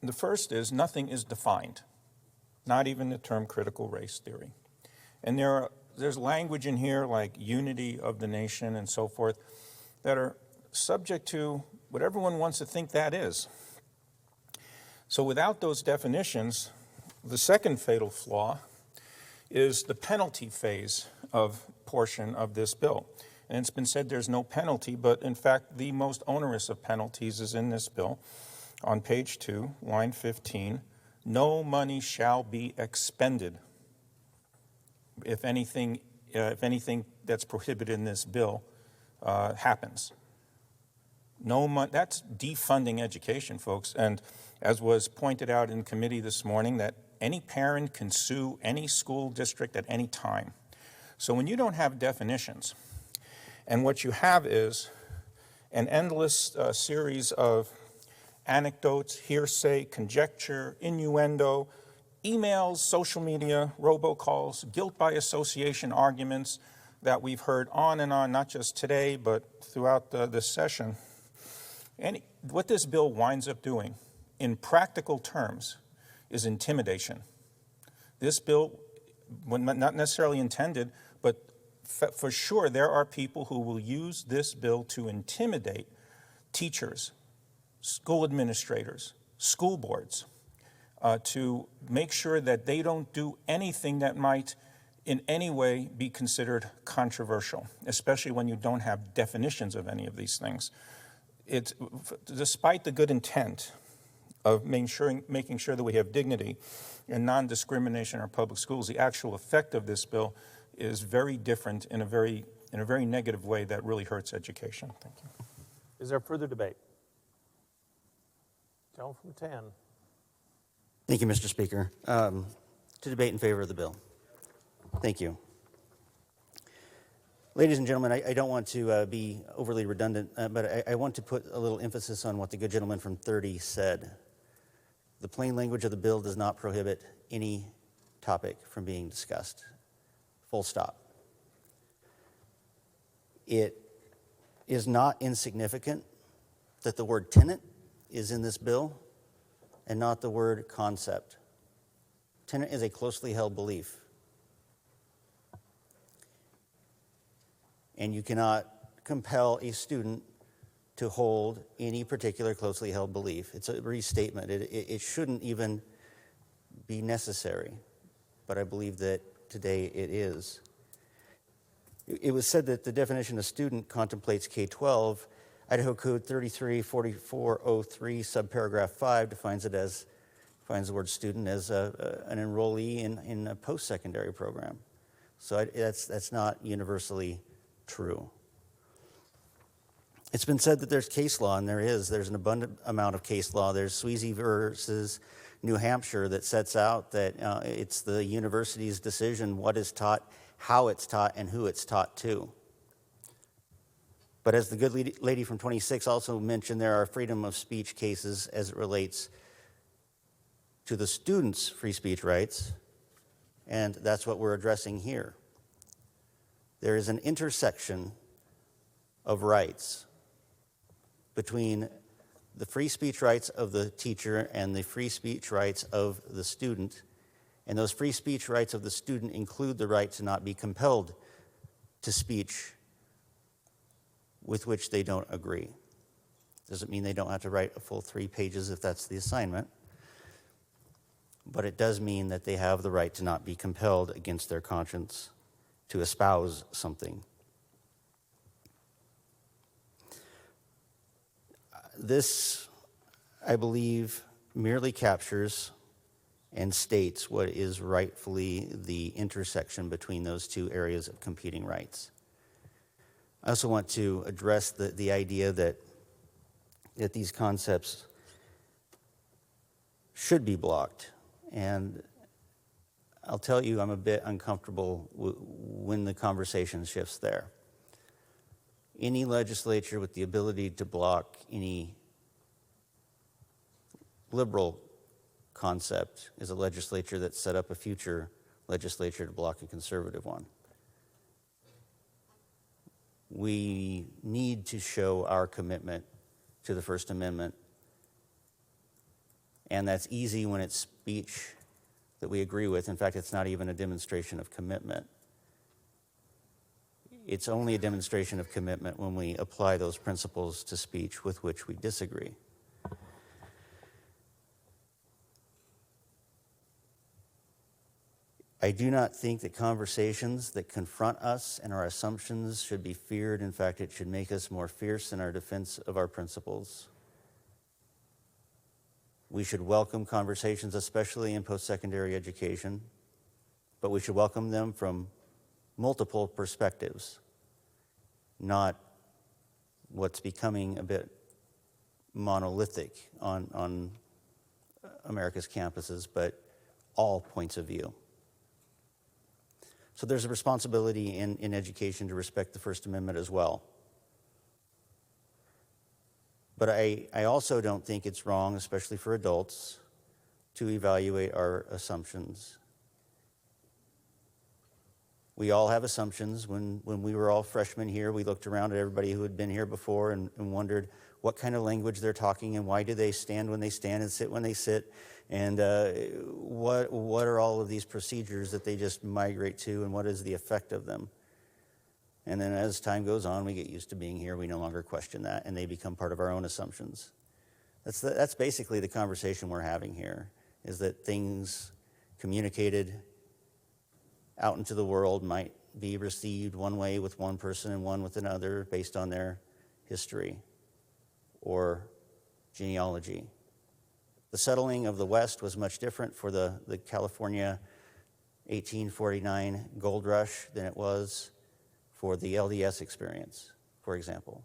The first is nothing is defined, not even the term critical race theory. And there's language in here like unity of the nation and so forth that are subject to what everyone wants to think that is. So without those definitions, the second fatal flaw is the penalty phase of portion of this bill. And it's been said there's no penalty, but in fact, the most onerous of penalties is in this bill. On page 2, line 15, no money shall be expended if anything that's prohibited in this bill happens. No money, that's defunding education, folks. And as was pointed out in committee this morning, that any parent can sue any school district at any time. So when you don't have definitions, and what you have is an endless series of anecdotes, hearsay, conjecture, innuendo, emails, social media, robocalls, guilt by association arguments that we've heard on and on, not just today, but throughout this session. And what this bill winds up doing, in practical terms, is intimidation. This bill, not necessarily intended, but for sure there are people who will use this bill to intimidate teachers, school administrators, school boards, to make sure that they don't do anything that might in any way be considered controversial, especially when you don't have definitions of any of these things. Despite the good intent of making sure that we have dignity and non-discrimination in our public schools, the actual effect of this bill is very different in a very negative way that really hurts education. Thank you. Is there further debate? Gentleman from 10. Thank you, Mr. Speaker. To debate in favor of the bill. Thank you. Ladies and gentlemen, I don't want to be overly redundant, but I want to put a little emphasis on what the good gentleman from 30 said. The plain language of the bill does not prohibit any topic from being discussed. Full stop. It is not insignificant that the word tenant is in this bill and not the word concept. Tenant is a closely held belief. And you cannot compel a student to hold any particular closely held belief. It's a restatement. It shouldn't even be necessary, but I believe that today it is. It was said that the definition of student contemplates K-12. Idaho Code 334403, subparagraph 5, defines the word student as an enrollee in a post-secondary program. So that's not universally true. It's been said that there's case law, and there's an abundant amount of case law. There's Sweezy versus New Hampshire that sets out that it's the university's decision what is taught, how it's taught, and who it's taught to. But as the good lady from 26 also mentioned, there are freedom of speech cases as it relates to the students' free speech rights, and that's what we're addressing here. There is an intersection of rights between the free speech rights of the teacher and the free speech rights of the student, and those free speech rights of the student include the right to not be compelled to speech with which they don't agree. Doesn't mean they don't have to write a full 3 pages if that's the assignment, but it does mean that they have the right to not be compelled against their conscience to espouse something. This, I believe, merely captures and states what is rightfully the intersection between those two areas of competing rights. I also want to address the idea that these concepts should be blocked. And I'll tell you, I'm a bit uncomfortable when the conversation shifts there. Any legislature with the ability to block any liberal concept is a legislature that set up a future legislature to block a conservative one. We need to show our commitment to the First Amendment, and that's easy when it's speech that we agree with. In fact, it's not even a demonstration of commitment. It's only a demonstration of commitment when we apply those principles to speech with which we disagree. I do not think that conversations that confront us and our assumptions should be feared. In fact, it should make us more fierce in our defense of our principles. We should welcome conversations, especially in post-secondary education, but we should welcome them from multiple perspectives, not what's becoming a bit monolithic on America's campuses, but all points of view. So there's a responsibility in education to respect the First Amendment as well. But I also don't think it's wrong, especially for adults, to evaluate our assumptions. We all have assumptions. When we were all freshmen here, we looked around at everybody who had been here before and wondered what kind of language they're talking and why do they stand when they stand and sit when they sit, and what are all of these procedures that they just migrate to, and what is the effect of them. And then as time goes on, we get used to being here. We no longer question that, and they become part of our own assumptions. That's basically the conversation we're having here, is that things communicated out into the world might be received one way with one person and one with another based on their history or genealogy. The settling of the West was much different for the California 1849 gold rush than it was for the LDS experience, for example.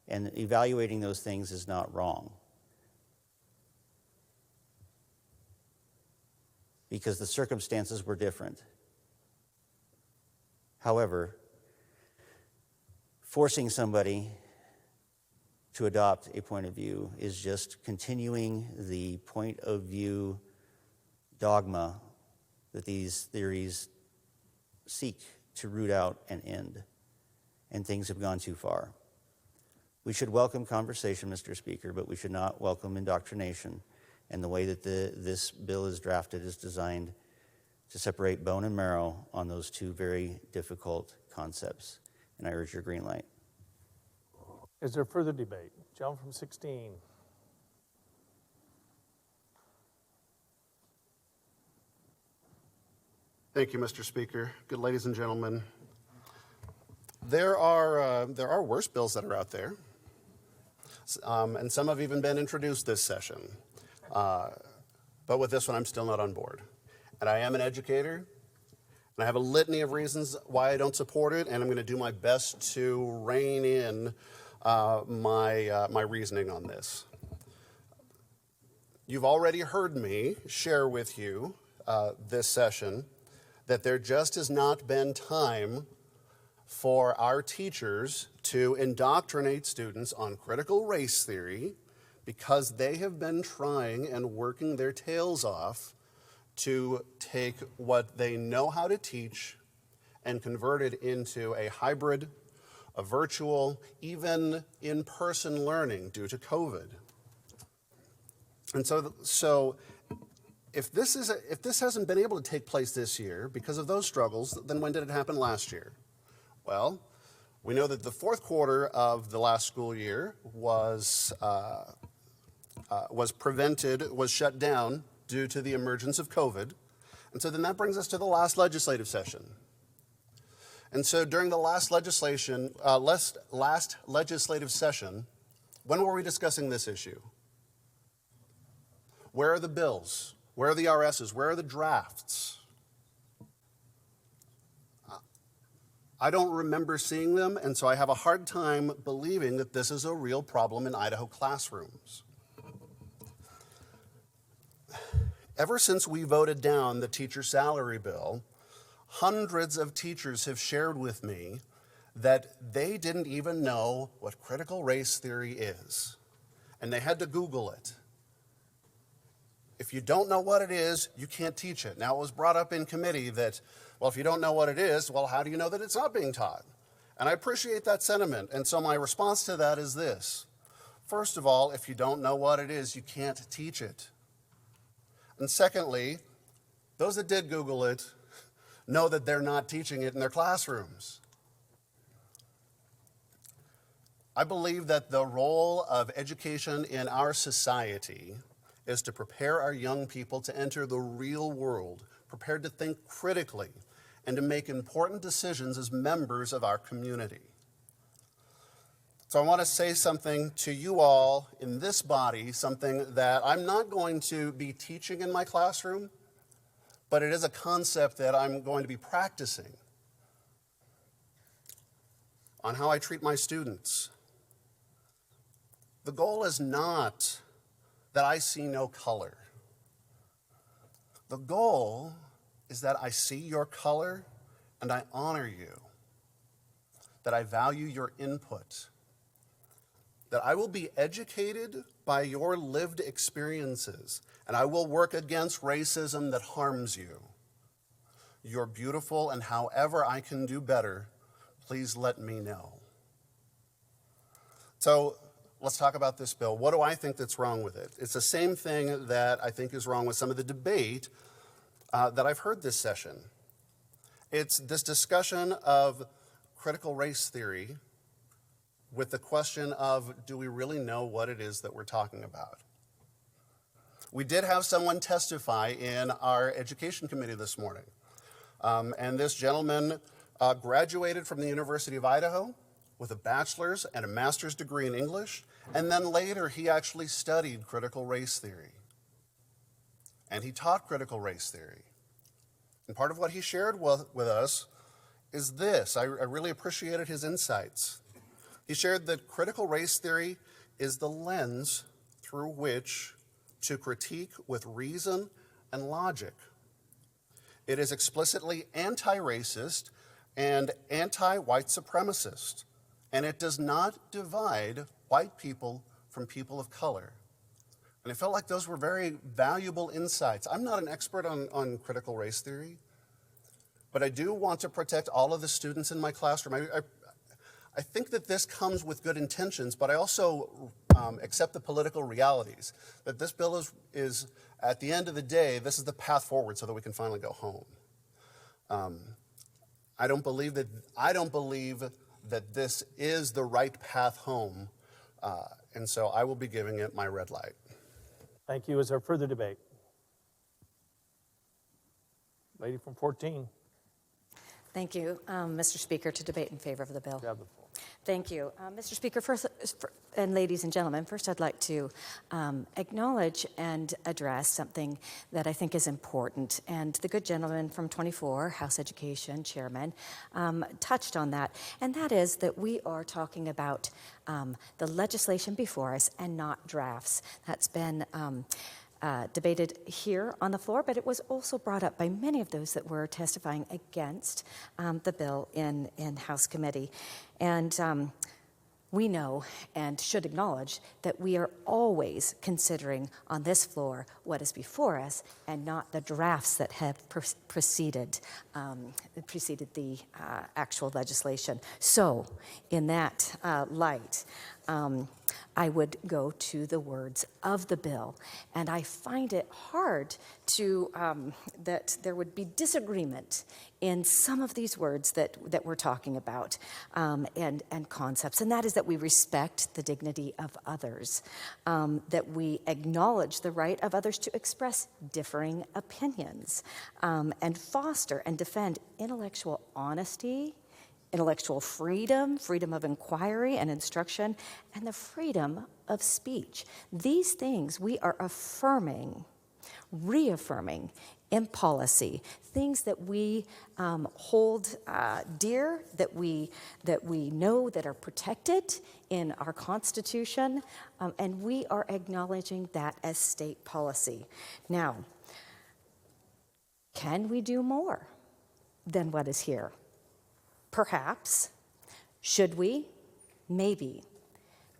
And evaluating those things is not wrong, because the circumstances were different. However, forcing somebody to adopt a point of view is just continuing the point of view dogma that these theories seek to root out and end, and things have gone too far. We should welcome conversation, Mr. Speaker, but we should not welcome indoctrination. And the way that this bill is drafted is designed to separate bone and marrow on those two very difficult concepts. and I urge your green light. Is there further debate? Gentleman from 16. Thank you, Mr. Speaker. Good ladies and gentlemen. There are worse bills that are out there, and some have even been introduced this session. But with this one, I'm still not on board. And I am an educator, and I have a litany of reasons why I don't support it, and I'm going to do my best to rein in my reasoning on this. You've already heard me share with you this session that there just has not been time for our teachers to indoctrinate students on critical race theory because they have been trying and working their tails off to take what they know how to teach and convert it into a hybrid, a virtual, even in-person learning due to COVID. And so if this hasn't been able to take place this year because of those struggles, then when did it happen last year? Well, we know that the fourth quarter of the last school year was shut down due to the emergence of COVID. And so then that brings us to the last legislative session. And so during the last legislative session, when were we discussing this issue? Where are the bills? Where are the RSs? Where are the drafts? I don't remember seeing them, and so I have a hard time believing that this is a real problem in Idaho classrooms. Ever since we voted down the teacher salary bill, hundreds of teachers have shared with me that they didn't even know what critical race theory is, and they had to Google it. If you don't know what it is, you can't teach it. Now, it was brought up in committee that, well, if you don't know what it is, well, how do you know that it's not being taught? And I appreciate that sentiment, and so my response to that is this. First of all, if you don't know what it is, you can't teach it. And secondly, those that did Google it know that they're not teaching it in their classrooms. I believe that the role of education in our society is to prepare our young people to enter the real world, prepared to think critically, and to make important decisions as members of our community. So I want to say something to you all in this body, something that I'm not going to be teaching in my classroom, but it is a concept that I'm going to be practicing on how I treat my students. The goal is not that I see no color. The goal is that I see your color and I honor you, that I value your input, that I will be educated by your lived experiences, and I will work against racism that harms you. You're beautiful, and however I can do better, please let me know. So let's talk about this bill. What do I think that's wrong with it? It's the same thing that I think is wrong with some of the debate that I've heard this session. It's this discussion of critical race theory with the question of, do we really know what it is that we're talking about? We did have someone testify in our education committee this morning. And this gentleman graduated from the University of Idaho with a bachelor's and a master's degree in English, and then later he actually studied critical race theory. And he taught critical race theory. And part of what he shared with us is this. I really appreciated his insights. He shared that critical race theory is the lens through which to critique with reason and logic. It is explicitly anti-racist and anti-white supremacist, and it does not divide white people from people of color. And I felt like those were very valuable insights. I'm not an expert on critical race theory, but I do want to protect all of the students in my classroom. I think that this comes with good intentions, but I also accept the political realities, that this bill is, at the end of the day, this is the path forward so that we can finally go home. I don't believe that this is the right path home, and so I will be giving it my red light. Thank you. Is there further debate? Lady from 14. Thank you, Mr. Speaker, to debate in favor of the bill. You have the floor. Thank you. Mr. Speaker, first, and ladies and gentlemen, first I'd like to acknowledge and address something that I think is important. And the good gentleman from 24, House Education Chairman, touched on that. And that is that we are talking about the legislation before us and not drafts. That's been debated here on the floor, but it was also brought up by many of those that were testifying against the bill in House committee. And we know and should acknowledge that we are always considering on this floor what is before us and not the drafts that have preceded the actual legislation. So, in that light, I would go to the words of the bill. And I find it hard to, that there would be disagreement in some of these words that we're talking about and concepts. And that is that we respect the dignity of others, that we acknowledge the right of others to express differing opinions, and foster and defend intellectual honesty, intellectual freedom, freedom of inquiry and instruction, and the freedom of speech. These things we are affirming, reaffirming in policy, things that we hold dear, that we know that are protected in our Constitution, and we are acknowledging that as state policy. Now, can we do more than what is here? Perhaps. Should we? Maybe.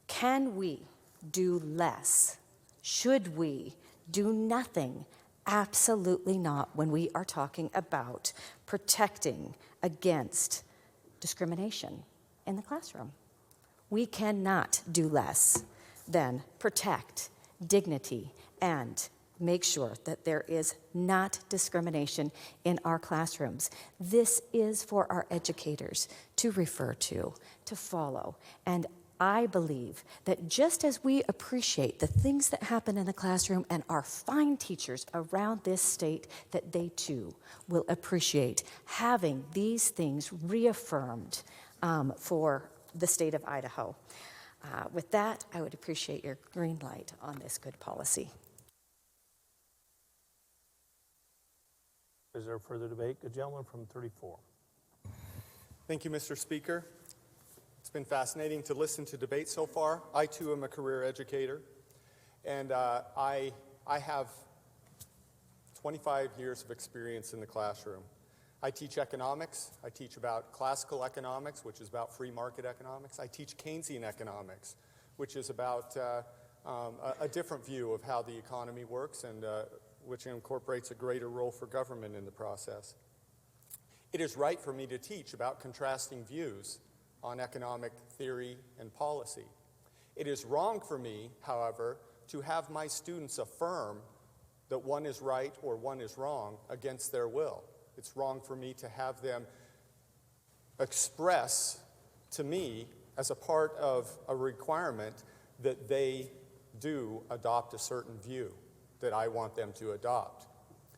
Can we do less? Should we do nothing? Absolutely not when we are talking about protecting against discrimination in the classroom. We cannot do less than protect dignity and make sure that there is not discrimination in our classrooms. This is for our educators to refer to follow. And I believe that just as we appreciate the things that happen in the classroom and our fine teachers around this state, that they too will appreciate having these things reaffirmed for the state of Idaho. With that, I would appreciate your green light on this good policy. Is there further debate? The gentleman from 34. Thank you, Mr. Speaker. It's been fascinating to listen to debate so far. I, too, am a career educator, and I have 25 years of experience in the classroom. I teach economics. I teach about classical economics, which is about free market economics. I teach Keynesian economics, which is about a different view of how the economy works and which incorporates a greater role for government in the process. It is right for me to teach about contrasting views on economic theory and policy. It is wrong for me, however, to have my students affirm that one is right or one is wrong against their will. It's wrong for me to have them express to me as a part of a requirement that they do adopt a certain view that I want them to adopt.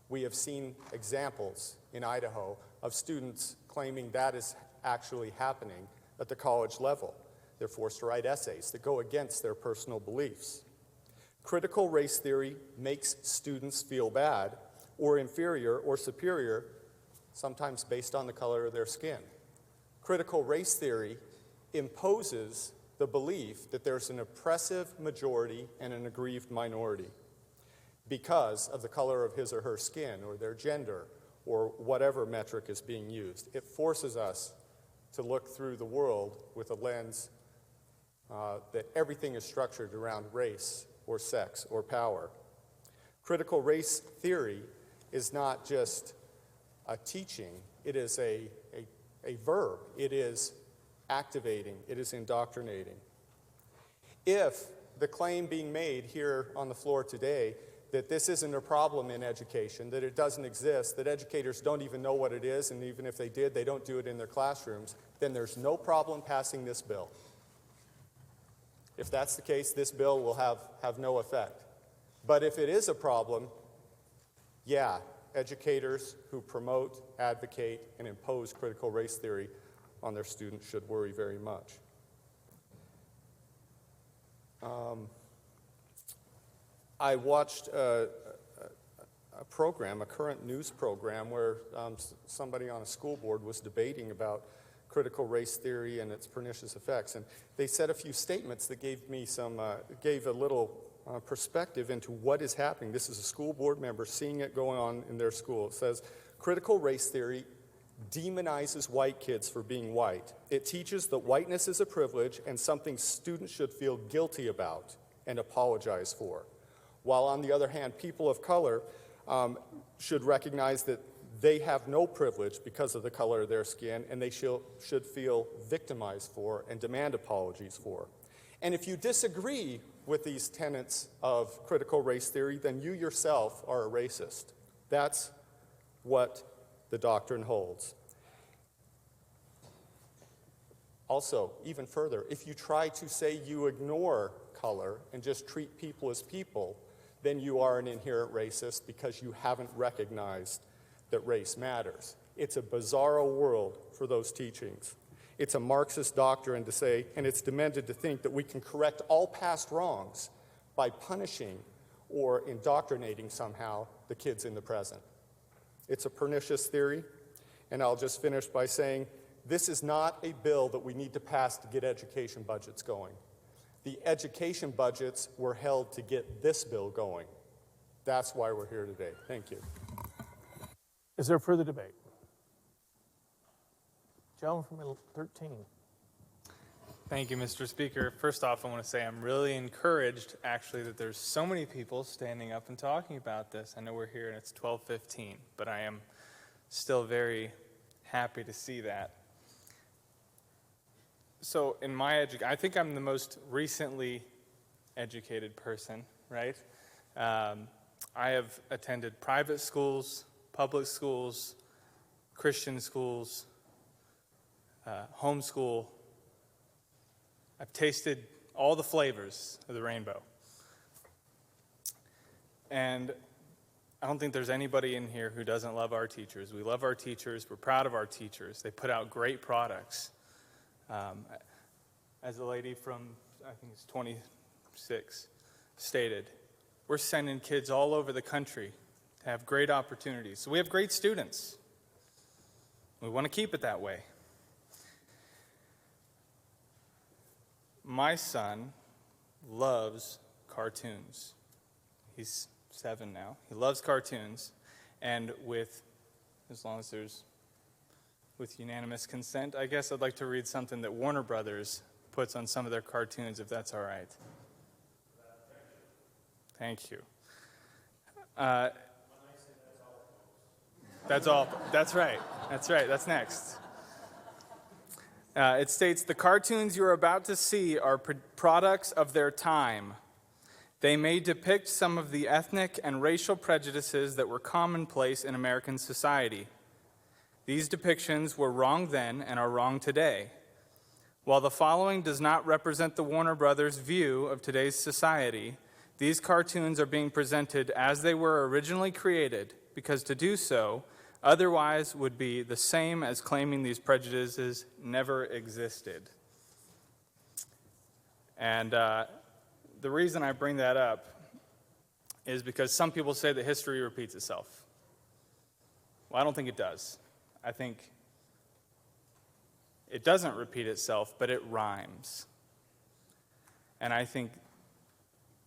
We have seen examples in Idaho of students claiming that is actually happening at the college level. They're forced to write essays that go against their personal beliefs. Critical race theory makes students feel bad or inferior or superior, sometimes based on the color of their skin. Critical race theory imposes the belief that there's an oppressive majority and an aggrieved minority because of the color of his or her skin or their gender or whatever metric is being used. It forces us to look through the world with a lens that everything is structured around race or sex or power. Critical race theory is not just a teaching, it is a verb. It is activating, it is indoctrinating. If the claim being made here on the floor today that this isn't a problem in education, that it doesn't exist, that educators don't even know what it is, and even if they did, they don't do it in their classrooms, then there's no problem passing this bill. If that's the case, this bill will have no effect. But if it is a problem, yeah, educators who promote, advocate, and impose critical race theory on their students should worry very much. I watched a program, a current news program, where somebody on a school board was debating about critical race theory and its pernicious effects. And they said a few statements that gave me gave a little perspective into what is happening. This is a school board member seeing it going on in their school. It says, critical race theory demonizes white kids for being white. It teaches that whiteness is a privilege and something students should feel guilty about and apologize for. While on the other hand, people of color should recognize that they have no privilege because of the color of their skin, and they should feel victimized for and demand apologies for. And if you disagree with these tenets of critical race theory, then you yourself are a racist. That's what the doctrine holds. Also, even further, if you try to say you ignore color and just treat people as people, then you are an inherent racist because you haven't recognized that race matters. It's a bizarro world for those teachings. It's a Marxist doctrine to say, and it's demented to think that we can correct all past wrongs by punishing or indoctrinating somehow the kids in the present. It's a pernicious theory, and I'll just finish by saying this is not a bill that we need to pass to get education budgets going. The education budgets were held to get this bill going. That's why we're here today. Thank you. Is there further debate? Gentleman from 13. Thank you, Mr. Speaker. First off, I want to say I'm really encouraged, actually, that there's so many people standing up and talking about this. I know we're here and it's 12:15, but I am still very happy to see that. So in my I think I'm the most recently educated person, right? I have attended private schools, public schools, Christian schools, homeschool. I've tasted all the flavors of the rainbow. And I don't think there's anybody in here who doesn't love our teachers. We love our teachers. We're proud of our teachers. They put out great products. As the lady from, I think it's 26, stated, we're sending kids all over the country to have great opportunities. So we have great students. We want to keep it that way. My son loves cartoons. He's 7 now. He loves cartoons. And with unanimous consent, I guess I'd like to read something that Warner Brothers puts on some of their cartoons, if that's all right. Thank you. That's all. That's right. That's right. That's next. It states, the cartoons you're about to see are products of their time. They may depict some of the ethnic and racial prejudices that were commonplace in American society. These depictions were wrong then and are wrong today. While the following does not represent the Warner Brothers' view of today's society, these cartoons are being presented as they were originally created, because to do so otherwise would be the same as claiming these prejudices never existed. And the reason I bring that up is because some people say that history repeats itself. Well, I don't think it does. I think it doesn't repeat itself, but it rhymes. And I think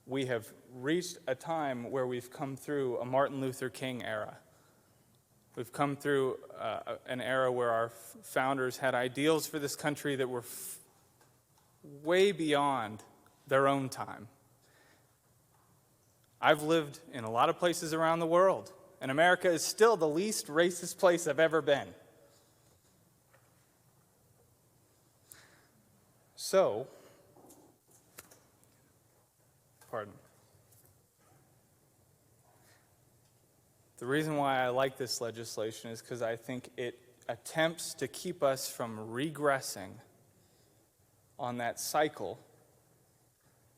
we have reached a time where we've come through a Martin Luther King era. We've come through an era where our founders had ideals for this country that were way beyond their own time. I've lived in a lot of places around the world, and America is still the least racist place I've ever been. So, reason why I like this legislation is because I think it attempts to keep us from regressing on that cycle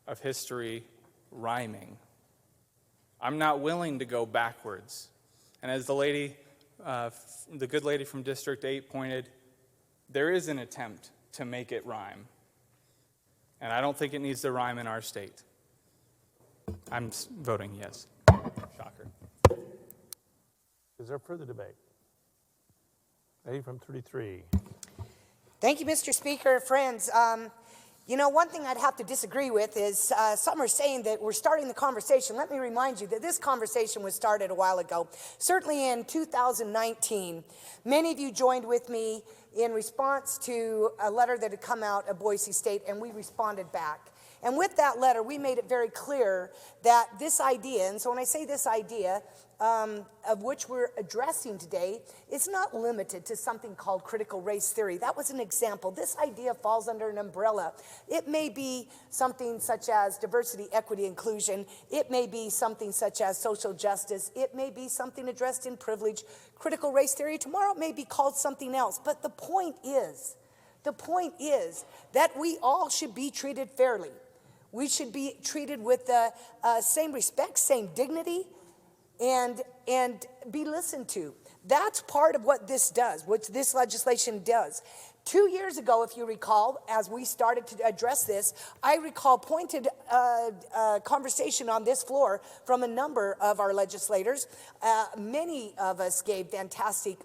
of history rhyming. I'm not willing to go backwards. And as the lady, the good lady from District 8 pointed, there is an attempt to make it rhyme. And I don't think it needs to rhyme in our state. I'm voting yes. Shocker. Is there further debate? Lady from 33. Thank you, Mr. Speaker. Friends, you know, one thing I'd have to disagree with is some are saying that we're starting the conversation. Let me remind you that this conversation was started a while ago. Certainly in 2019, many of you joined with me in response to a letter that had come out of Boise State, and we responded back. And with that letter, we made it very clear that this idea, and so when I say this idea, of which we're addressing today, is not limited to something called critical race theory. That was an example. This idea falls under an umbrella. It may be something such as diversity, equity, inclusion. It may be something such as social justice. It may be something addressed in privilege. Critical race theory tomorrow may be called something else. But the point is that we all should be treated fairly. We should be treated with the same respect, same dignity, and be listened to. That's part of what this does, what this legislation does. 2 years ago, if you recall, as we started to address this, I recall pointed conversation on this floor from a number of our legislators. Many of us gave fantastic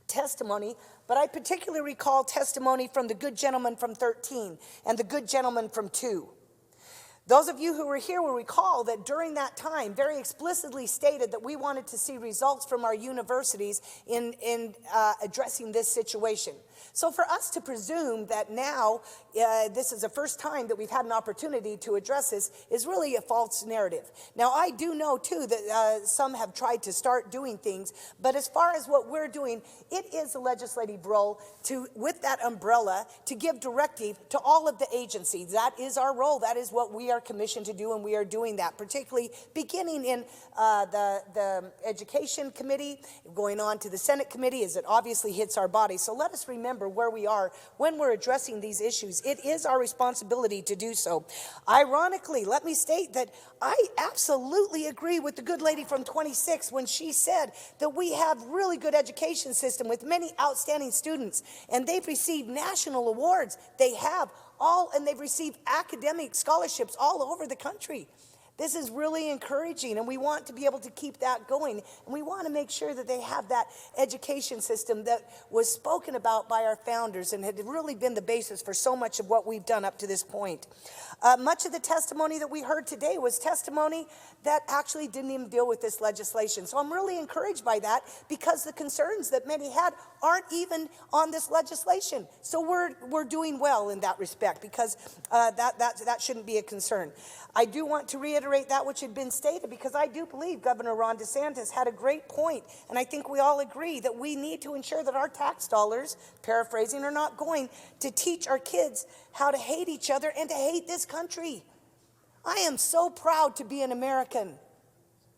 testimony, but I particularly recall testimony from the good gentleman from 13 and the good gentleman from 2. Those of you who were here will recall that during that time very explicitly stated that we wanted to see results from our universities in addressing this situation. So for us to presume that now this is the first time that we've had an opportunity to address this is really a false narrative. Now I do know too that some have tried to start doing things, but as far as what we're doing, it is a legislative role to, with that umbrella, to give directive to all of the agencies. That is our role. That is what we are commissioned to do, and we are doing that, particularly beginning in the Education Committee, going on to the Senate Committee, as it obviously hits our body. So let us remember where we are when we're addressing these issues. It is our responsibility to do so. Ironically, let me state that I absolutely agree with the good lady from 26 when she said that we have really good education system with many outstanding students, and they've received national awards. They have and they've received academic scholarships all over the country. This is really encouraging, and we want to be able to keep that going. And we want to make sure that they have that education system that was spoken about by our founders and had really been the basis for so much of what we've done up to this point. Much of the testimony that we heard today was testimony that actually didn't even deal with this legislation. So I'm really encouraged by that, because the concerns that many had aren't even on this legislation. So we're doing well in that respect, because that shouldn't be a concern. I do want to reiterate that which had been stated, because I do believe Governor Ron DeSantis had a great point, and I think we all agree that we need to ensure that our tax dollars, paraphrasing, are not going to teach our kids how to hate each other and to hate this country. I am so proud to be an American.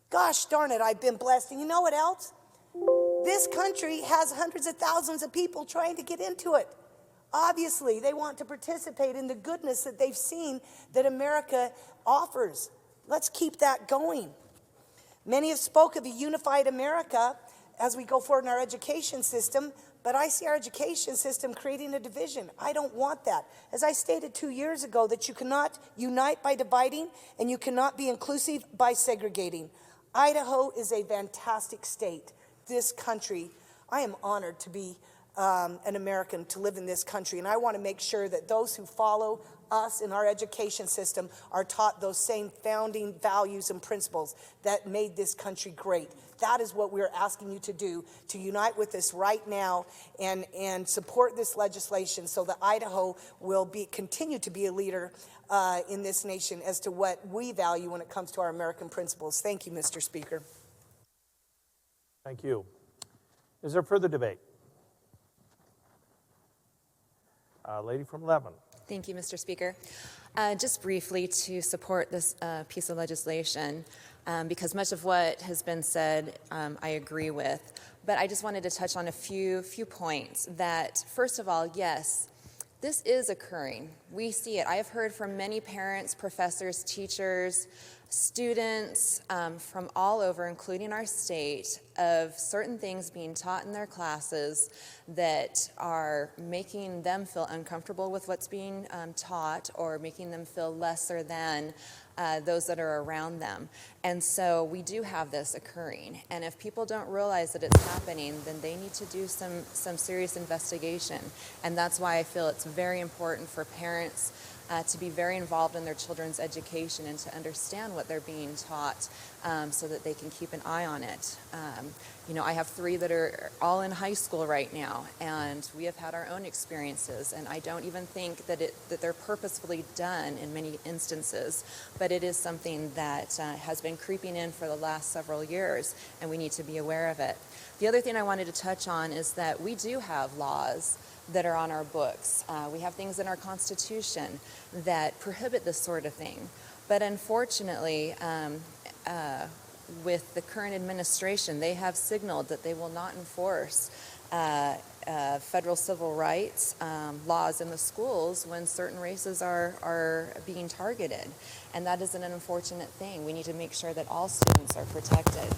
Gosh darn it, I've been blessed. And you know what else? This country has hundreds of thousands of people trying to get into it. Obviously, they want to participate in the goodness that they've seen that America offers. Let's keep that going. Many have spoke of a unified America as we go forward in our education system, but I see our education system creating a division. I don't want that. As I stated 2 years ago, that you cannot unite by dividing, and you cannot be inclusive by segregating. Idaho is a fantastic state. This country, I am honored to be an American, to live in this country, and I want to make sure that those who follow us in our education system are taught those same founding values and principles that made this country great. That is what we're asking you to do, to unite with us right now and support this legislation so that Idaho will continue to be a leader in this nation as to what we value when it comes to our American principles. Thank you, Mr. Speaker. Thank you. Is there further debate? Lady from 11. Thank you, Mr. Speaker. Just briefly, to support this piece of legislation, because much of what has been said I agree with. But I just wanted to touch on a few points that, first of all, yes, this is occurring. We see it. I have heard from many parents, professors, teachers, students from all over, including our state, of certain things being taught in their classes that are making them feel uncomfortable with what's being taught, or making them feel lesser than those that are around them. And so we do have this occurring. And if people don't realize that it's happening, then they need to do some serious investigation. And that's why I feel it's very important for parents to be very involved in their children's education and to understand what they're being taught, so that they can keep an eye on it. You know, I have 3 that are all in high school right now, and we have had our own experiences, and I don't even think that they're purposefully done in many instances, but it is something that has been creeping in for the last several years, and we need to be aware of it. The other thing I wanted to touch on is that we do have laws that are on our books. We have things in our Constitution that prohibit this sort of thing. But unfortunately, with the current administration, they have signaled that they will not enforce federal civil rights laws in the schools when certain races are being targeted. And that is an unfortunate thing. We need to make sure that all students are protected.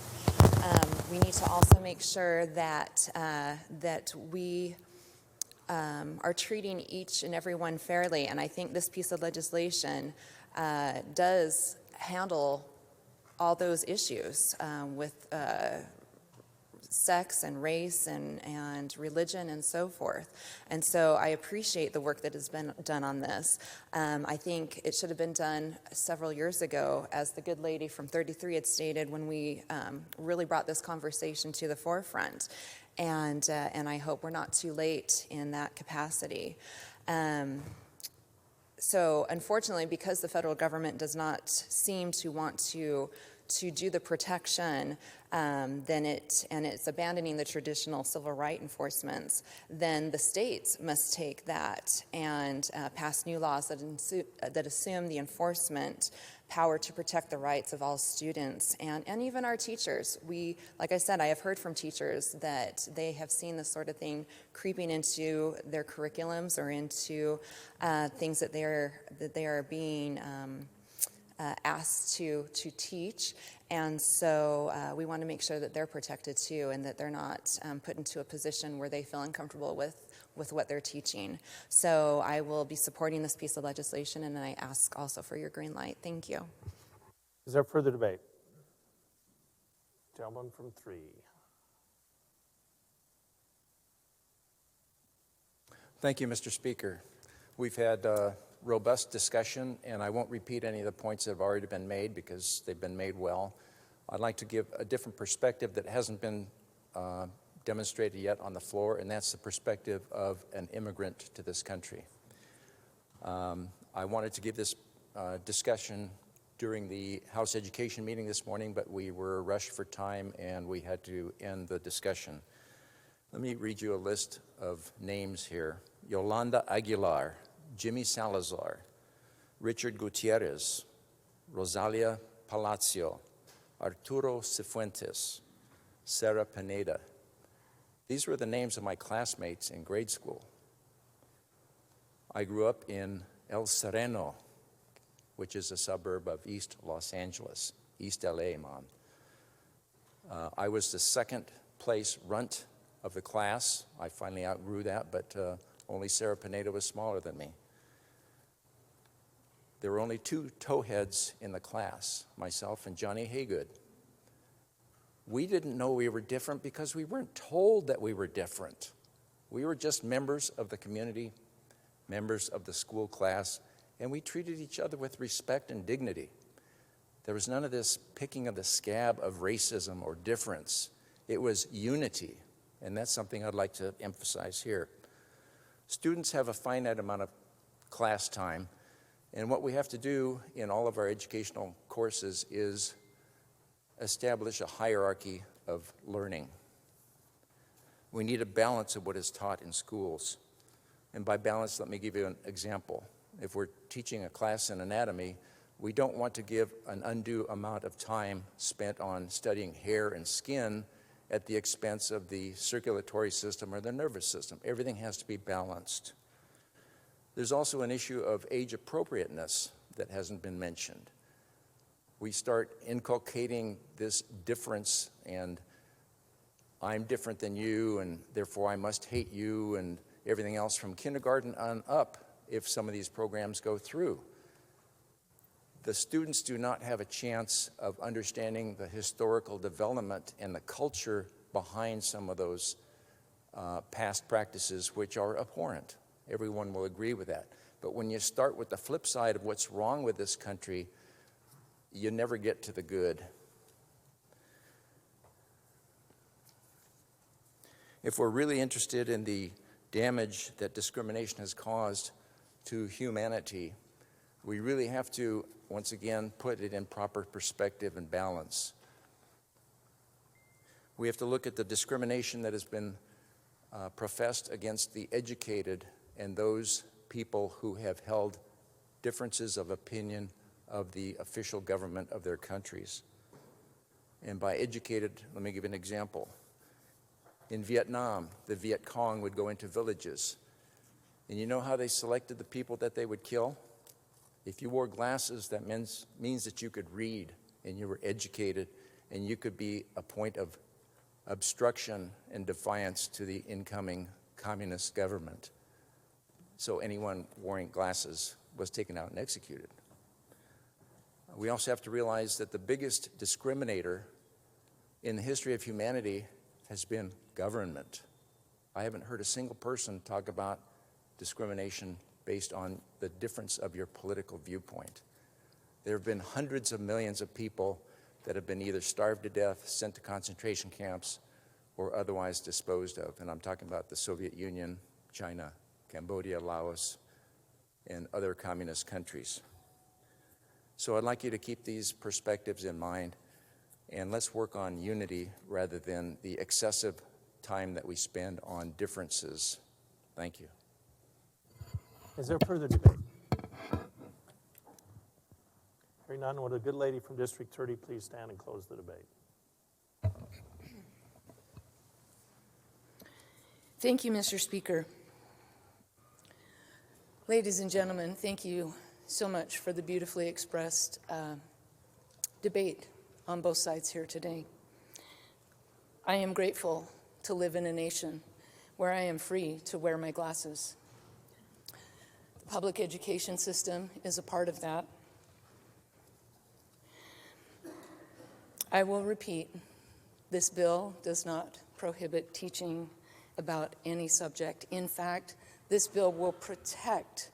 We need to also make sure that, that we are treating each and every one fairly, and I think this piece of legislation does handle all those issues with sex and race and religion and so forth. And so I appreciate the work that has been done on this. I think it should have been done several years ago, as the good lady from 33 had stated, when we really brought this conversation to the forefront. And I hope we're not too late in that capacity. So unfortunately, because the federal government does not seem to want to do the protection, then it's abandoning the traditional civil right enforcements, then the states must take that and pass new laws that assume the enforcement power to protect the rights of all students and even our teachers. Like I said, I have heard from teachers that they have seen this sort of thing creeping into their curriculums or into things that they are being asked to teach. And so we want to make sure that they're protected too, and that they're not put into a position where they feel uncomfortable with what they're teaching. So I will be supporting this piece of legislation, and I ask also for your green light. Thank you. Is there further debate? Gentleman from 3. Thank you, Mr. Speaker. We've had robust discussion, and I won't repeat any of the points that have already been made because they've been made well. I'd like to give a different perspective that hasn't been demonstrated yet on the floor, and that's the perspective of an immigrant to this country. I wanted to give this discussion during the House Education meeting this morning, but we were rushed for time and we had to end the discussion. Let me read you a list of names here. Yolanda Aguilar, Jimmy Salazar, Richard Gutierrez, Rosalia Palacio, Arturo Cifuentes, Sarah Pineda. These were the names of my classmates in grade school. I grew up in El Sereno, which is a suburb of East Los Angeles, East LA, Mom. I was the second place runt of the class. I finally outgrew that, but only Sarah Pineda was smaller than me. There were only 2 towheads in the class, myself and Johnny Haygood. We didn't know we were different because we weren't told that we were different. We were just members of the community, members of the school class, and we treated each other with respect and dignity. There was none of this picking of the scab of racism or difference. It was unity, and that's something I'd like to emphasize here. Students have a finite amount of class time, and what we have to do in all of our educational courses is establish a hierarchy of learning. We need a balance of what is taught in schools. And by balance, let me give you an example. If we're teaching a class in anatomy, We don't want to give an undue amount of time spent on studying hair and skin at the expense of the circulatory system or the nervous system. Everything has to be balanced. There's also an issue of age appropriateness that hasn't been mentioned. We start inculcating this difference, and I'm different than you, and therefore I must hate you, and everything else from kindergarten on up if some of these programs go through. The students do not have a chance of understanding the historical development and the culture behind some of those past practices, which are abhorrent. Everyone will agree with that. But when you start with the flip side of what's wrong with this country, you never get to the good. If we're really interested in the damage that discrimination has caused to humanity, we really have to, once again, put it in proper perspective and balance. We have to look at the discrimination that has been professed against the educated and those people who have held differences of opinion of the official government of their countries. And by educated, let me give an example. In Vietnam, the Viet Cong would go into villages. And you know how they selected the people that they would kill? If you wore glasses, that means that you could read and you were educated and you could be a point of obstruction and defiance to the incoming communist government. So anyone wearing glasses was taken out and executed. We also have to realize that the biggest discriminator in the history of humanity has been government. I haven't heard a single person talk about discrimination based on the difference of your political viewpoint. There have been hundreds of millions of people that have been either starved to death, sent to concentration camps, or otherwise disposed of. And I'm talking about the Soviet Union, China, Cambodia, Laos, and other communist countries. So I'd like you to keep these perspectives in mind, and let's work on unity rather than the excessive time that we spend on differences. Thank you. Is there further debate? Hearing none, would a good lady from District 30 please stand and close the debate? Thank you, Mr. Speaker. Ladies and gentlemen, thank you so much for the beautifully expressed debate on both sides here today. I am grateful to live in a nation where I am free to wear my glasses. The public education system is a part of that. I will repeat, this bill does not prohibit teaching about any subject. In fact, this bill will protect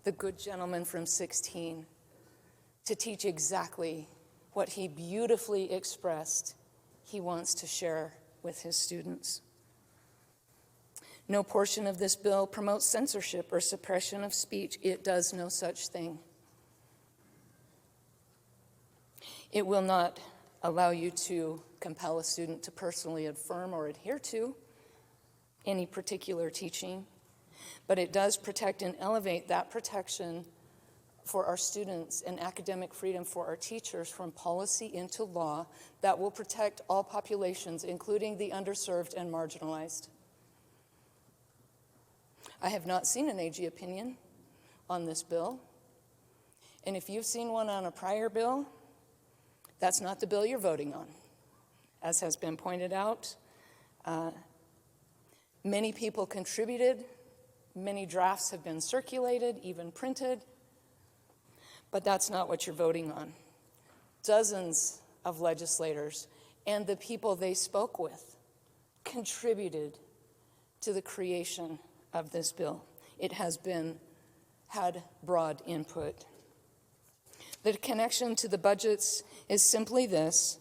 the good gentleman from 16 to teach exactly what he beautifully expressed he wants to share with his students. No portion of this bill promotes censorship or suppression of speech. It does no such thing. It will not allow you to compel a student to personally affirm or adhere to any particular teaching, but it does protect and elevate that protection for our students and academic freedom for our teachers from policy into law that will protect all populations, including the underserved and marginalized. I have not seen an AG opinion on this bill, and if you've seen one on a prior bill, that's not the bill you're voting on. As has been pointed out, many people contributed, many drafts have been circulated, even printed, but that's not what you're voting on. Dozens of legislators and the people they spoke with contributed to the creation of this bill. It has had broad input. The connection to the budgets is simply this,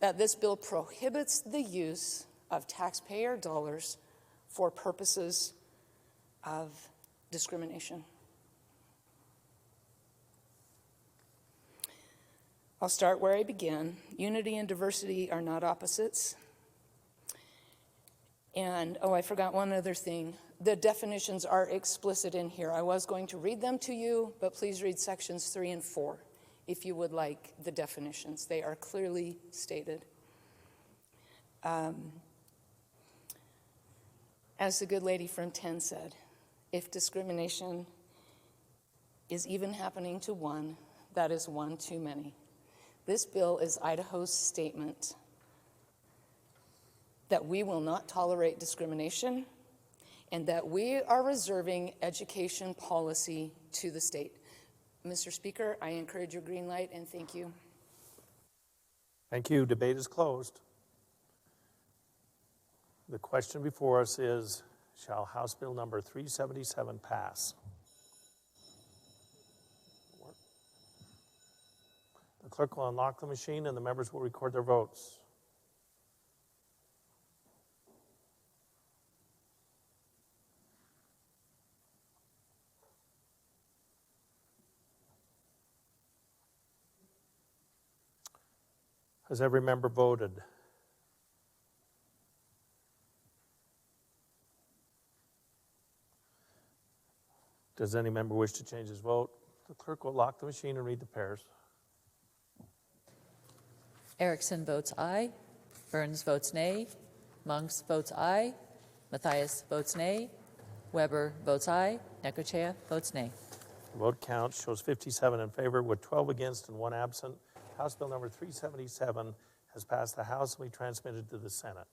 that this bill prohibits the use of taxpayer dollars for purposes of discrimination. I'll start where I began. Unity and diversity are not opposites. And, I forgot one other thing. The definitions are explicit in here. I was going to read them to you, but please read sections 3 and 4 if you would like the definitions. They are clearly stated. As the good lady from 10 said, if discrimination is even happening to one, that is one too many. This bill is Idaho's statement that we will not tolerate discrimination and that we are reserving education policy to the state. Mr. Speaker, I encourage your green light and thank you. Thank you. Debate is closed. The question before us is, shall House Bill number 377 pass? The clerk will unlock the machine and the members will record their votes. Has every member voted? Does any member wish to change his vote? The clerk will lock the machine and read the pairs. Erickson votes aye. Burns votes nay. Monks votes aye. Matthias votes nay. Weber votes aye. Necochea votes nay. The vote count shows 57 in favor with 12 against and 1 absent. House Bill number 377 has passed the House and we transmitted to the Senate.